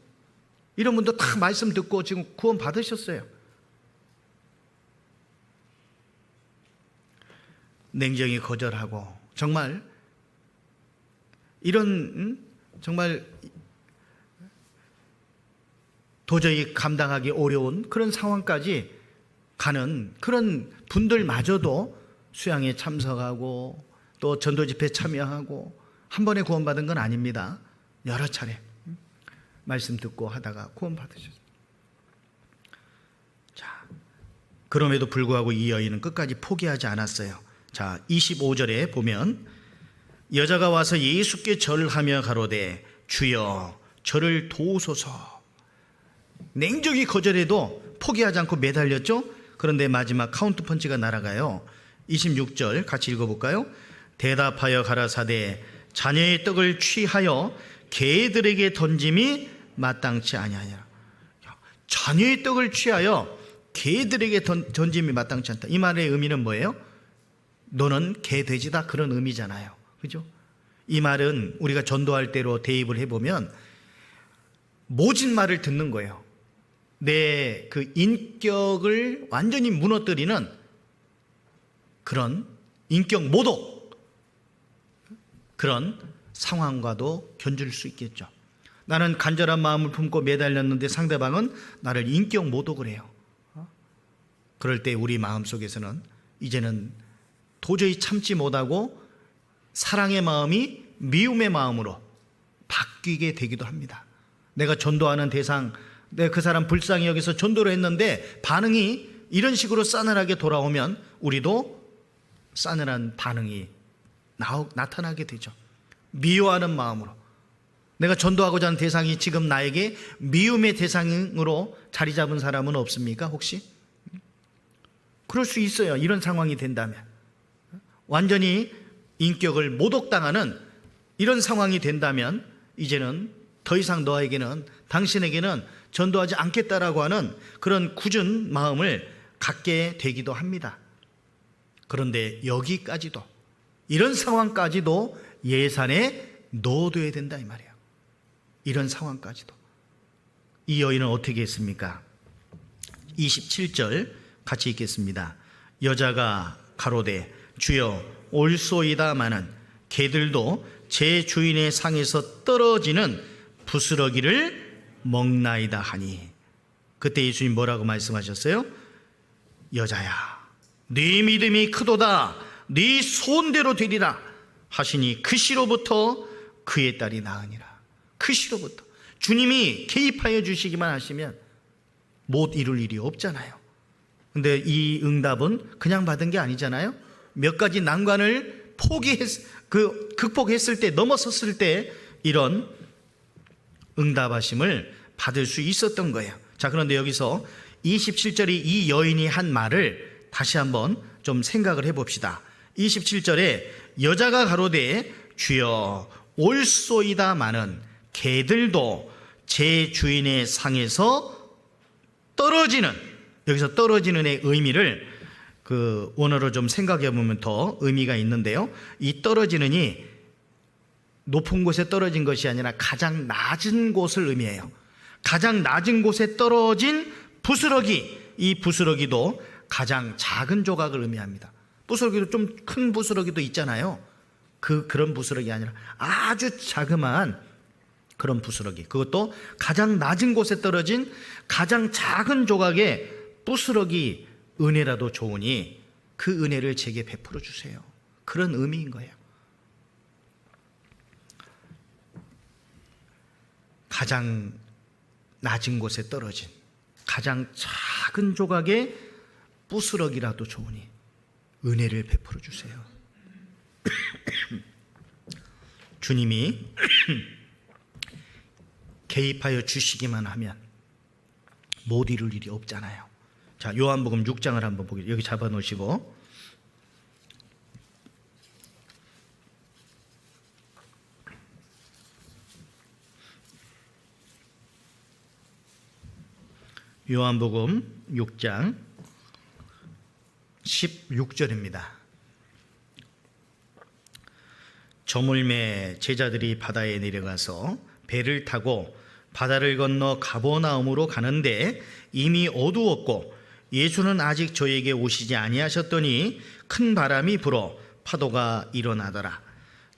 이런 분도 다 말씀 듣고 지금 구원 받으셨어요. 냉정히 거절하고, 정말 이런 정말 도저히 감당하기 어려운 그런 상황까지 가는 그런 분들마저도 수양에 참석하고 또 전도 집회에 참여하고, 한 번에 구원받은 건 아닙니다. 여러 차례 말씀 듣고 하다가 구원받으셨습니다. 자, 그럼에도 불구하고 이 여인은 끝까지 포기하지 않았어요. 자, 25절에 보면 여자가 와서 예수께 절하며 가로되 주여 저를 도우소서. 냉정히 거절해도 포기하지 않고 매달렸죠. 그런데 마지막 카운트 펀치가 날아가요. 26절 같이 읽어볼까요? 대답하여 가라사대 자녀의 떡을 취하여 개들에게 던짐이 마땅치 아니하냐. 자녀의 떡을 취하여 개들에게 던짐이 마땅치 않다. 이 말의 의미는 뭐예요? 너는 개돼지다, 그런 의미잖아요. 그죠? 이 말은 우리가 전도할 때로 대입을 해보면 모진 말을 듣는 거예요. 내 그 인격을 완전히 무너뜨리는 그런 인격 모독, 그런 상황과도 견줄 수 있겠죠. 나는 간절한 마음을 품고 매달렸는데 상대방은 나를 인격 모독을 해요. 그럴 때 우리 마음속에서는 이제는 도저히 참지 못하고 사랑의 마음이 미움의 마음으로 바뀌게 되기도 합니다. 내가 전도하는 대상, 내가 그 사람 불쌍히 여기서 전도를 했는데 반응이 이런 식으로 싸늘하게 돌아오면 우리도 싸늘한 반응이 나타나게 되죠. 미워하는 마음으로. 내가 전도하고자 하는 대상이 지금 나에게 미움의 대상으로 자리 잡은 사람은 없습니까? 혹시? 그럴 수 있어요. 이런 상황이 된다면. 완전히 인격을 모독당하는 이런 상황이 된다면 이제는 더 이상 너에게는, 당신에게는 전도하지 않겠다라고 하는 그런 굳은 마음을 갖게 되기도 합니다. 그런데 여기까지도, 이런 상황까지도 예산에 넣어둬야 된다 이 말이에요. 이런 상황까지도. 이 여인은 어떻게 했습니까? 27절 같이 읽겠습니다. 여자가 가로되 주여 올소이다마는 개들도 제 주인의 상에서 떨어지는 부스러기를 먹나이다 하니. 그때 예수님 뭐라고 말씀하셨어요? 여자야, 네 믿음이 크도다, 네 소원대로 되리라 하시니 그 시로부터 그의 딸이 나으니라. 그 시로부터 주님이 개입하여 주시기만 하시면 못 이룰 일이 없잖아요. 근데 이 응답은 그냥 받은 게 아니잖아요. 몇 가지 난관을 극복했을 때, 넘어섰을 때 이런 응답하심을 받을 수 있었던 거예요. 자, 그런데 여기서 27절이 이 여인이 한 말을 다시 한번 좀 생각을 해봅시다. 27절에 여자가 가로되 주여 올소이다마는 개들도 제 주인의 상에서 떨어지는, 여기서 떨어지는의 의미를 그 원어로 좀 생각해 보면 더 의미가 있는데요. 이 떨어지는이 높은 곳에 떨어진 것이 아니라 가장 낮은 곳을 의미해요. 가장 낮은 곳에 떨어진 부스러기, 이 부스러기도 가장 작은 조각을 의미합니다. 부스러기도 좀 큰 부스러기도 있잖아요. 그런 부스러기 아니라 아주 자그마한 그런 부스러기, 그것도 가장 낮은 곳에 떨어진 가장 작은 조각의 부스러기 은혜라도 좋으니 그 은혜를 제게 베풀어 주세요. 그런 의미인 거예요. 가장 낮은 곳에 떨어진 가장 작은 조각의 부스러기라도 좋으니 은혜를 베풀어 주세요. 주님이 개입하여 주시기만 하면 못 이룰 일이 없잖아요. 자, 요한복음 6장을 한번 보겠습니다. 여기 잡아 놓으시고 요한복음 6장 16절입니다. 저물매 제자들이 바다에 내려가서 배를 타고 바다를 건너 가버나움으로 가는데 이미 어두웠고 예수는 아직 저에게 오시지 아니하셨더니 큰 바람이 불어 파도가 일어나더라.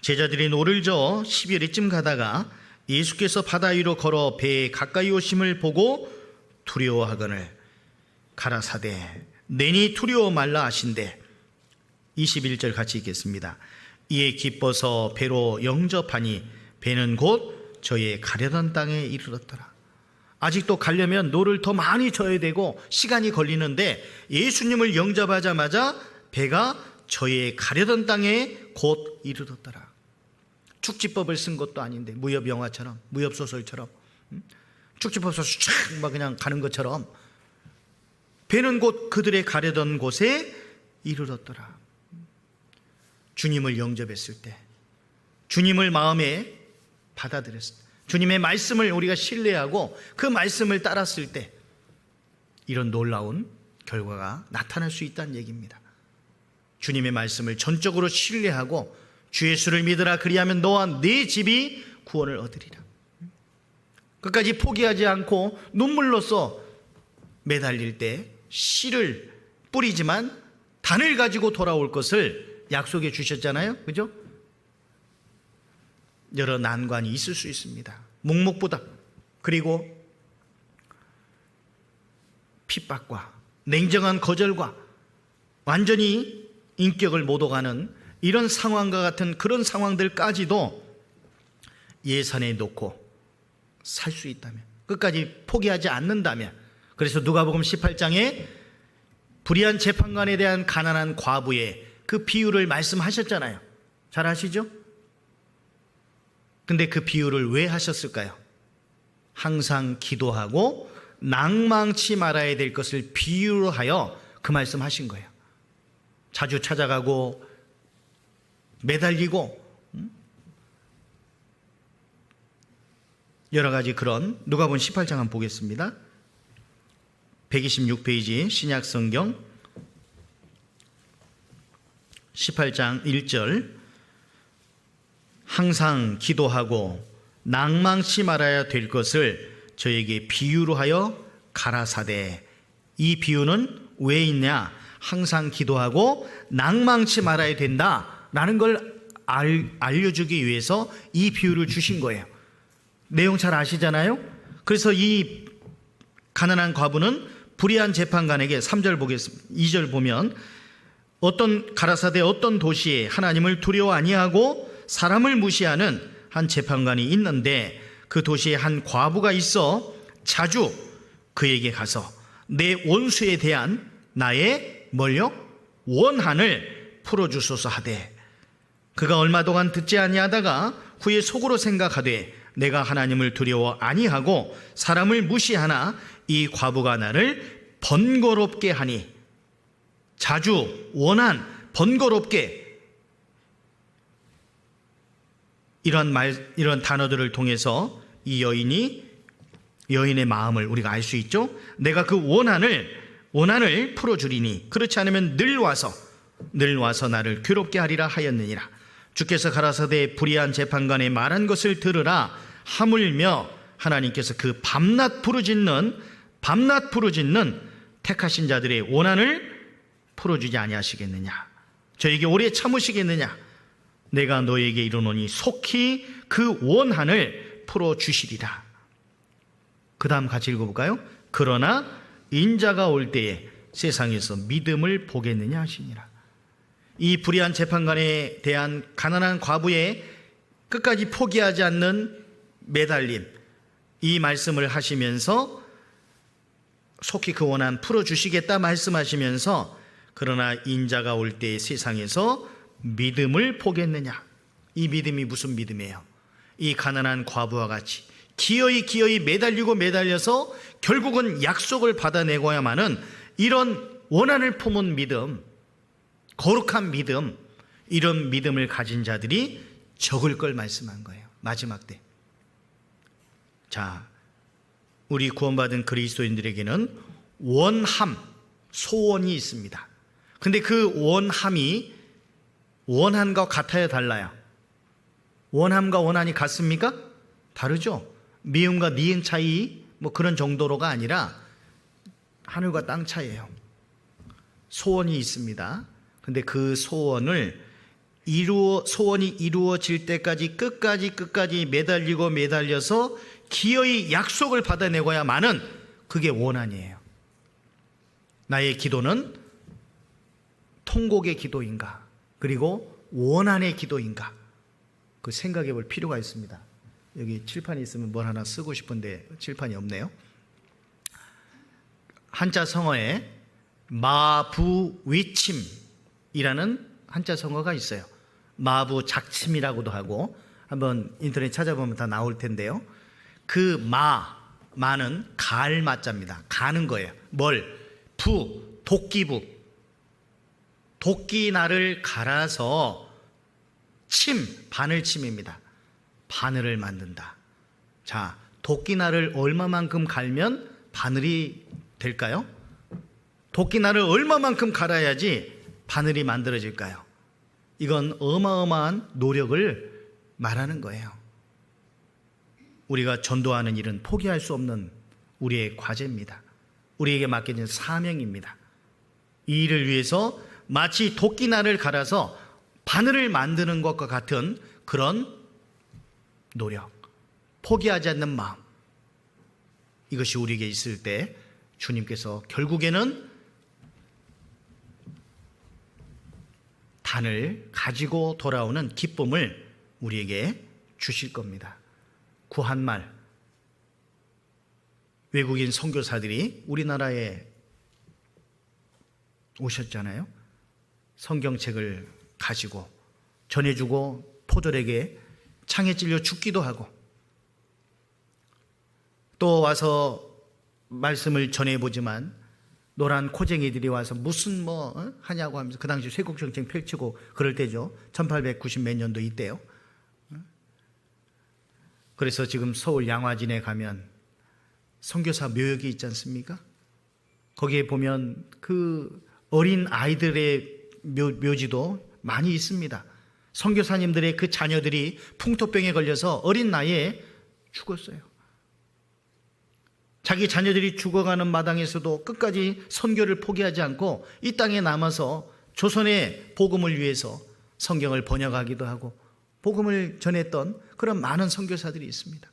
제자들이 노를 저어 10여리쯤 가다가 예수께서 바다 위로 걸어 배에 가까이 오심을 보고 두려워하거늘 가라사대 내니 두려워 말라 하신대. 21절 같이 읽겠습니다. 이에 기뻐서 배로 영접하니 배는 곧 저의 가려던 땅에 이르렀더라. 아직도 가려면 노를 더 많이 져야 되고 시간이 걸리는데 예수님을 영접하자마자 배가 저의 가려던 땅에 곧 이르렀더라. 축지법을 쓴 것도 아닌데 무협 영화처럼, 무협 소설처럼, 축지법 소설 쫙 그냥 가는 것처럼 배는 곧 그들의 가려던 곳에 이르렀더라. 주님을 영접했을 때, 주님을 마음에 받아들였을 때, 주님의 말씀을 우리가 신뢰하고 그 말씀을 따랐을 때 이런 놀라운 결과가 나타날 수 있다는 얘기입니다. 주님의 말씀을 전적으로 신뢰하고 주 예수를 믿으라. 그리하면 너와 네 집이 구원을 얻으리라. 끝까지 포기하지 않고 눈물로써 매달릴 때 씨를 뿌리지만 단을 가지고 돌아올 것을 약속해 주셨잖아요. 그죠? 여러 난관이 있을 수 있습니다. 묵묵부답, 그리고 핍박과 냉정한 거절과 완전히 인격을 못 오가는 이런 상황과 같은 그런 상황들까지도 예산에 놓고 살 수 있다면, 끝까지 포기하지 않는다면. 그래서 누가복음 18장에 불의한 재판관에 대한 가난한 과부의 그 비유를 말씀하셨잖아요. 잘 아시죠? 근데 그 비유를 왜 하셨을까요? 항상 기도하고 낭망치 말아야 될 것을 비유로 하여 그 말씀 하신 거예요. 자주 찾아가고 매달리고 여러 가지 그런, 누가복음 18장 한번 보겠습니다. 126페이지 신약성경 18장 1절, 항상 기도하고 낭망치 말아야 될 것을 저에게 비유로 하여 가라사대. 이 비유는 왜 있냐? 항상 기도하고 낭망치 말아야 된다라는 걸 알려주기 위해서 이 비유를 주신 거예요. 내용 잘 아시잖아요. 그래서 이 가난한 과부는 불의한 재판관에게 3절 보겠습니다. 2절 보면 어떤 가라사대 어떤 도시에 하나님을 두려워 아니하고 사람을 무시하는 한 재판관이 있는데 그 도시에 한 과부가 있어 자주 그에게 가서 내 원수에 대한 나의 뭘요? 원한을 풀어주소서 하되, 그가 얼마 동안 듣지 아니하다가 후에 속으로 생각하되 내가 하나님을 두려워 아니하고 사람을 무시하나 이 과부가 나를 번거롭게 하니. 자주, 원한, 번거롭게, 이런 단어들을 통해서 이 여인의 마음을 우리가 알 수 있죠. 내가 그 원한을 풀어주리니 그렇지 않으면 늘 와서 나를 괴롭게 하리라 하였느니라. 주께서 가라사대 불의한 재판관의 말한 것을 들으라. 하물며 하나님께서 그 밤낮 부르짖는 택하신 자들의 원한을 풀어주지 아니하시겠느냐? 저에게 오래 참으시겠느냐? 내가 너에게 이르노니 속히 그 원한을 풀어주시리라. 그 다음 같이 읽어볼까요? 그러나 인자가 올 때에 세상에서 믿음을 보겠느냐 하시니라. 이 불의한 재판관에 대한 가난한 과부의 끝까지 포기하지 않는 매달림, 이 말씀을 하시면서 속히 그 원한 풀어주시겠다 말씀하시면서 그러나 인자가 올 때에 세상에서 믿음을 보겠느냐. 이 믿음이 무슨 믿음이에요? 이 가난한 과부와 같이 기어이 매달려서 결국은 약속을 받아내고야만은 이런 원한을 품은 믿음, 거룩한 믿음, 이런 믿음을 가진 자들이 적을 걸 말씀한 거예요. 마지막 때. 자, 우리 구원받은 그리스도인들에게는 원함, 소원이 있습니다. 근데 그 원함이 원한과 같아야 달라요. 원함과 원한이 같습니까? 다르죠. 미음과 니은 차이 뭐 그런 정도로가 아니라 하늘과 땅 차이예요. 소원이 있습니다. 근데 그 소원이 이루어질 때까지 끝까지 매달려서 기어이 약속을 받아내고야만은 그게 원한이에요. 나의 기도는 통곡의 기도인가, 그리고 원한의 기도인가, 그 생각해 볼 필요가 있습니다. 여기 칠판이 있으면 뭘 하나 쓰고 싶은데 칠판이 없네요. 한자 성어에 마부위침이라는 한자 성어가 있어요. 마부작침이라고도 하고, 한번 인터넷 찾아보면 다 나올 텐데요. 그 마는 갈 마자입니다. 가는 거예요. 도끼부. 도끼날을 갈아서 바늘침입니다. 바늘을 만든다. 자, 도끼날을 얼마만큼 갈면 바늘이 될까요? 도끼날을 얼마만큼 갈아야지 바늘이 만들어질까요? 이건 어마어마한 노력을 말하는 거예요. 우리가 전도하는 일은 포기할 수 없는 우리의 과제입니다. 우리에게 맡겨진 사명입니다. 이 일을 위해서 마치 도끼날을 갈아서 바늘을 만드는 것과 같은 그런 노력, 포기하지 않는 마음, 이것이 우리에게 있을 때 주님께서 결국에는 단을 가지고 돌아오는 기쁨을 우리에게 주실 겁니다. 구한말, 외국인 선교사들이 우리나라에 오셨잖아요. 성경책을 가지고 전해주고 포도에게 창에 찔려 죽기도 하고, 또 와서 말씀을 전해보지만 노란 코쟁이들이 와서 무슨 하냐고 하면서, 그 당시 쇄국정책 펼치고 그럴 때죠. 1890 몇 년도 이때요. 그래서 지금 서울 양화진에 가면 선교사 묘역이 있지 않습니까? 거기에 보면 그 어린 아이들의 묘지도 많이 있습니다. 선교사님들의 그 자녀들이 풍토병에 걸려서 어린 나이에 죽었어요. 자기 자녀들이 죽어가는 마당에서도 끝까지 선교를 포기하지 않고 이 땅에 남아서 조선의 복음을 위해서 성경을 번역하기도 하고 복음을 전했던 그런 많은 선교사들이 있습니다.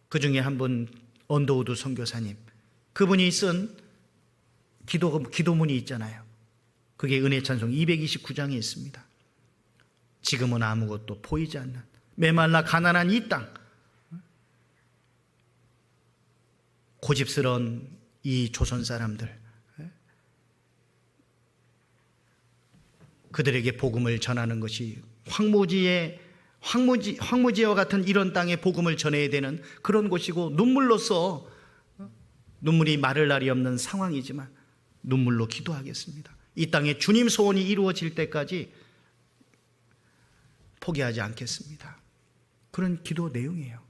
그 중에 한 분, 언더우드 선교사님, 그분이 쓴 기도문이 있잖아요. 그게 은혜찬송 229장에 있습니다. 지금은 아무것도 보이지 않는 메말라 가난한 이 땅, 고집스러운 이 조선 사람들, 그들에게 복음을 전하는 것이 황무지와 같은 이런 땅에 복음을 전해야 되는 그런 곳이고, 눈물로써 눈물이 마를 날이 없는 상황이지만 눈물로 기도하겠습니다. 이 땅에 주님 소원이 이루어질 때까지 포기하지 않겠습니다. 그런 기도 내용이에요.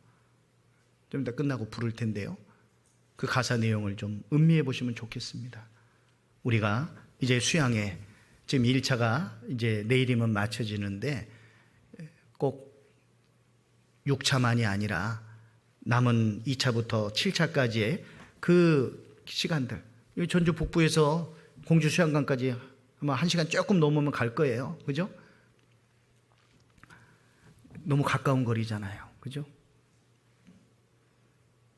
좀 이따 끝나고 부를 텐데요. 그 가사 내용을 좀 음미해 보시면 좋겠습니다. 우리가 이제 수양회, 지금 1차가 이제 내일이면 마쳐지는데 꼭 6차만이 아니라 남은 2차부터 7차까지의 그 시간들, 전주 북부에서 공주 수양관까지 아마 1시간 조금 넘으면 갈 거예요. 그죠? 너무 가까운 거리잖아요. 그죠?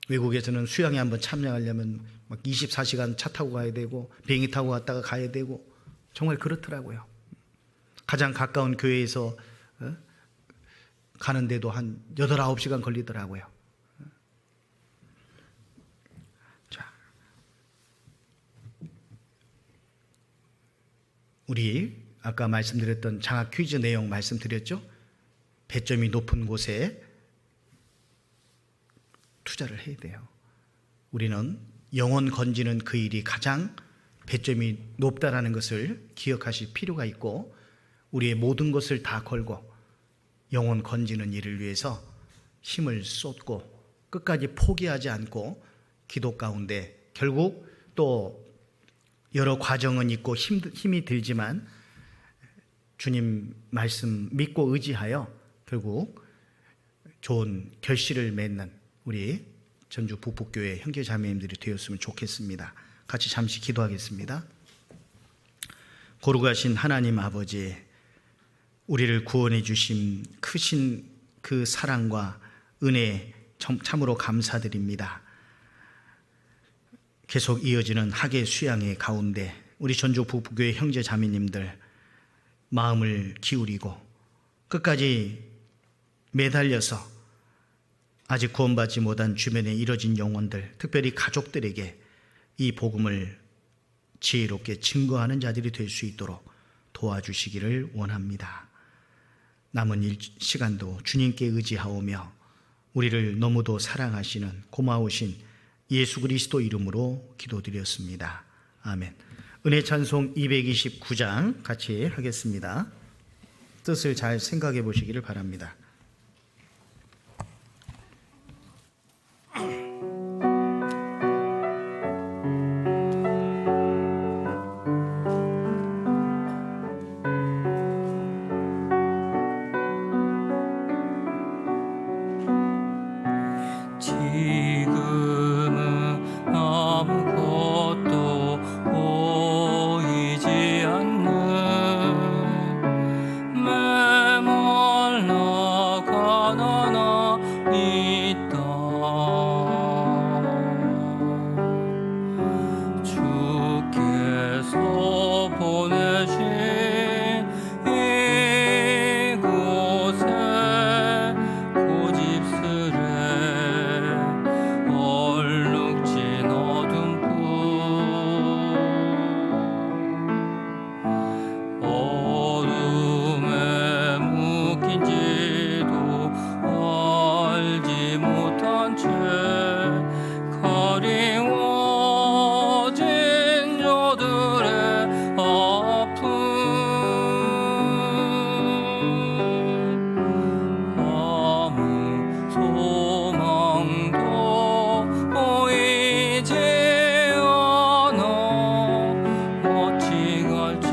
외국에서는 수양에 한번 참여하려면 막 24시간 차 타고 가야 되고 비행기 타고 갔다가 가야 되고 정말 그렇더라고요. 가장 가까운 교회에서 가는데도 한 8, 9시간 걸리더라고요. 자, 우리 아까 말씀드렸던 장학 퀴즈 내용 말씀드렸죠? 배점이 높은 곳에 투자를 해야 돼요. 우리는 영혼 건지는 그 일이 가장 배점이 높다라는 것을 기억하실 필요가 있고, 우리의 모든 것을 다 걸고 영혼 건지는 일을 위해서 힘을 쏟고 끝까지 포기하지 않고 기도 가운데, 결국 또 여러 과정은 있고 힘이 들지만 주님 말씀 믿고 의지하여 결국 좋은 결실을 맺는 우리 전주 북북교회 형제자매님들이 되었으면 좋겠습니다. 같이 잠시 기도하겠습니다. 거룩하신 하나님 아버지, 우리를 구원해 주신 크신 그 사랑과 은혜 참으로 감사드립니다. 계속 이어지는 학예 수양의 가운데 우리 전주 북북교회 형제자매님들 마음을 기울이고 끝까지 매달려서 아직 구원받지 못한 주변에 이뤄진 영혼들, 특별히 가족들에게 이 복음을 지혜롭게 증거하는 자들이 될 수 있도록 도와주시기를 원합니다. 남은 시간도 주님께 의지하오며 우리를 너무도 사랑하시는 고마우신 예수 그리스도 이름으로 기도드렸습니다. 아멘. 은혜 찬송 229장 같이 하겠습니다. 뜻을 잘 생각해 보시기를 바랍니다. 지금은 아무것도 보이지 않는 메말라 가난한 이 땅 주께서 보내신 이곳에 고집스레 얼룩진 어둠뿐 어둠에 묶인지도 알지 못한 채 가리워진 저들의 아픔 아무 소망도 보이지 않아 어찌 갈지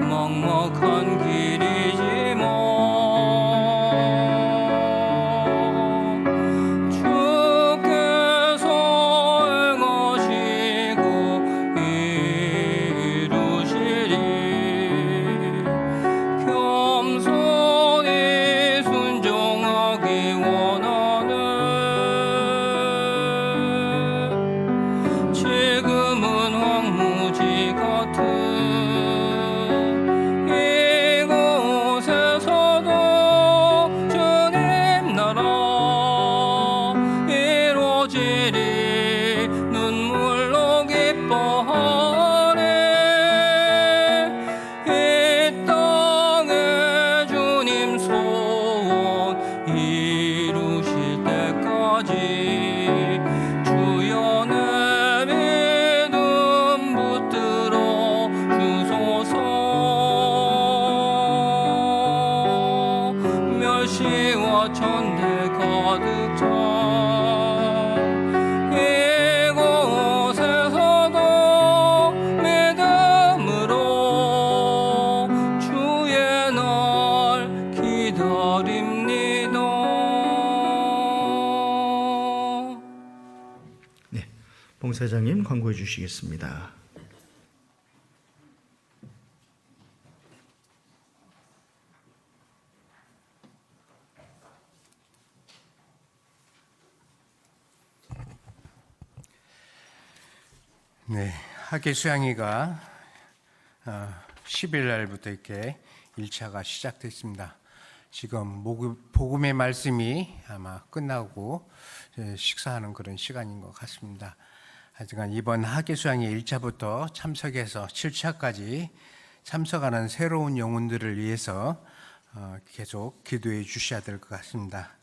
막막한 길이지만 주께서 행하시고 이루시리 겸손히 순종하기 원하네 지금은 황무지 같은 이곳에서도 주님 나라 이루어지리 눈물로 기뻐하네 이 땅에 주님 소원 이루실 때까지 주여 내 믿음 붙들어 주소서 멸시와 천대 가득 찬 이곳에서도 믿음으로 주의 날 기다립니다. 네, 봉사장님 광고해 주시겠습니다. 네, 학예 수양회가 10일 날부터 이렇게 1차가 시작됐습니다. 지금 복음의 말씀이 아마 끝나고 식사하는 그런 시간인 것 같습니다. 하여간 이번 학예 수양회 1차부터 참석해서 7차까지 참석하는 새로운 영혼들을 위해서 계속 기도해 주셔야 될 것 같습니다.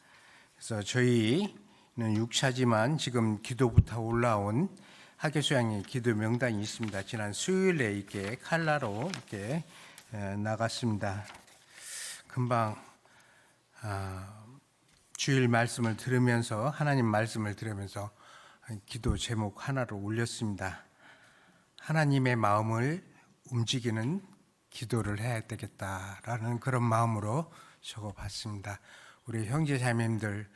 그래서 저희는 6차지만 지금 기도부터 올라온 학예 수양회 기도 명단이 있습니다. 지난 수요일에 이렇게 칼라로 이렇게 나갔습니다. 금방 주일 말씀을 들으면서 하나님 말씀을 들으면서 기도 제목 하나로 올렸습니다. 하나님의 마음을 움직이는 기도를 해야 되겠다라는 그런 마음으로 적어봤습니다. 우리 형제 자매님들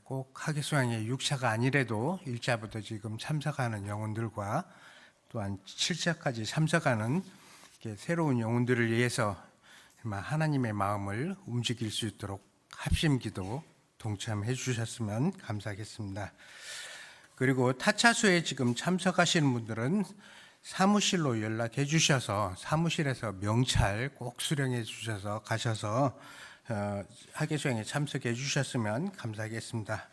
꼭 학예 수양회 6차가 아니래도 1차부터 지금 참석하는 영혼들과 또한 7차까지 참석하는 새로운 영혼들을 위해서 하나님의 마음을 움직일 수 있도록 합심기도 동참해 주셨으면 감사하겠습니다. 그리고 타차수에 지금 참석하시는 분들은 사무실로 연락해 주셔서 사무실에서 명찰 꼭 수령해 주셔서 가셔서 학예 수양에 참석해 주셨으면 감사하겠습니다.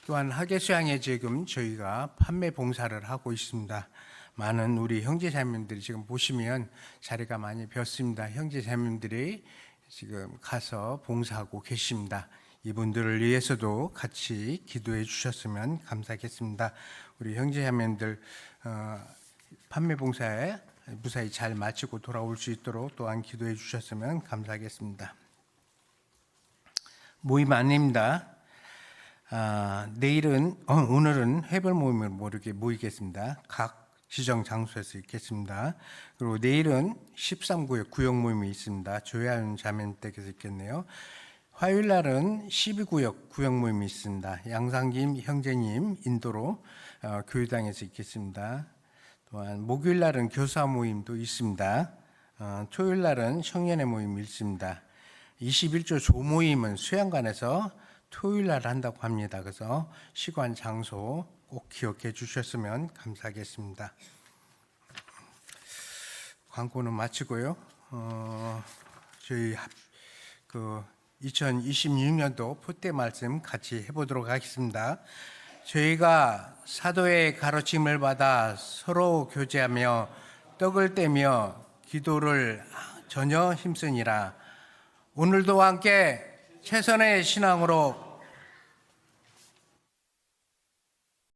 또한 학예 수양에 지금 저희가 판매 봉사를 하고 있습니다. 많은 우리 형제 자매님들이 지금 보시면 자리가 많이 비었습니다. 형제 자매님들이 지금 가서 봉사하고 계십니다. 이분들을 위해서도 같이 기도해 주셨으면 감사하겠습니다. 우리 형제 자매님들 판매 봉사에 무사히 잘 마치고 돌아올 수 있도록 또한 기도해 주셨으면 감사하겠습니다. 모임 안내입니다. 오늘은 회별 모임을 모이겠습니다. 각 지정 장소에서 있겠습니다. 그리고 내일은 13구의 구역 모임이 있습니다. 조혜연 자매님께서 있겠네요. 화요일 날은 12구역 구역 모임이 있습니다. 양상김 형제님 인도로 교회당에서 있겠습니다. 또한 목요일 날은 교사 모임도 있습니다. 토요일 날은 청년의 모임이 있습니다. 21조 조모임은 수양관에서 토요일 날 한다고 합니다. 그래서 시간 장소 꼭 기억해 주셨으면 감사하겠습니다. 광고는 마치고요. 저희 2026년도 풋대 말씀 같이 해보도록 하겠습니다. 저희가 사도의 가르침을 받아 서로 교제하며 떡을 떼며 기도를 전혀 힘쓰니라. 오늘도 함께 최선의 신앙으로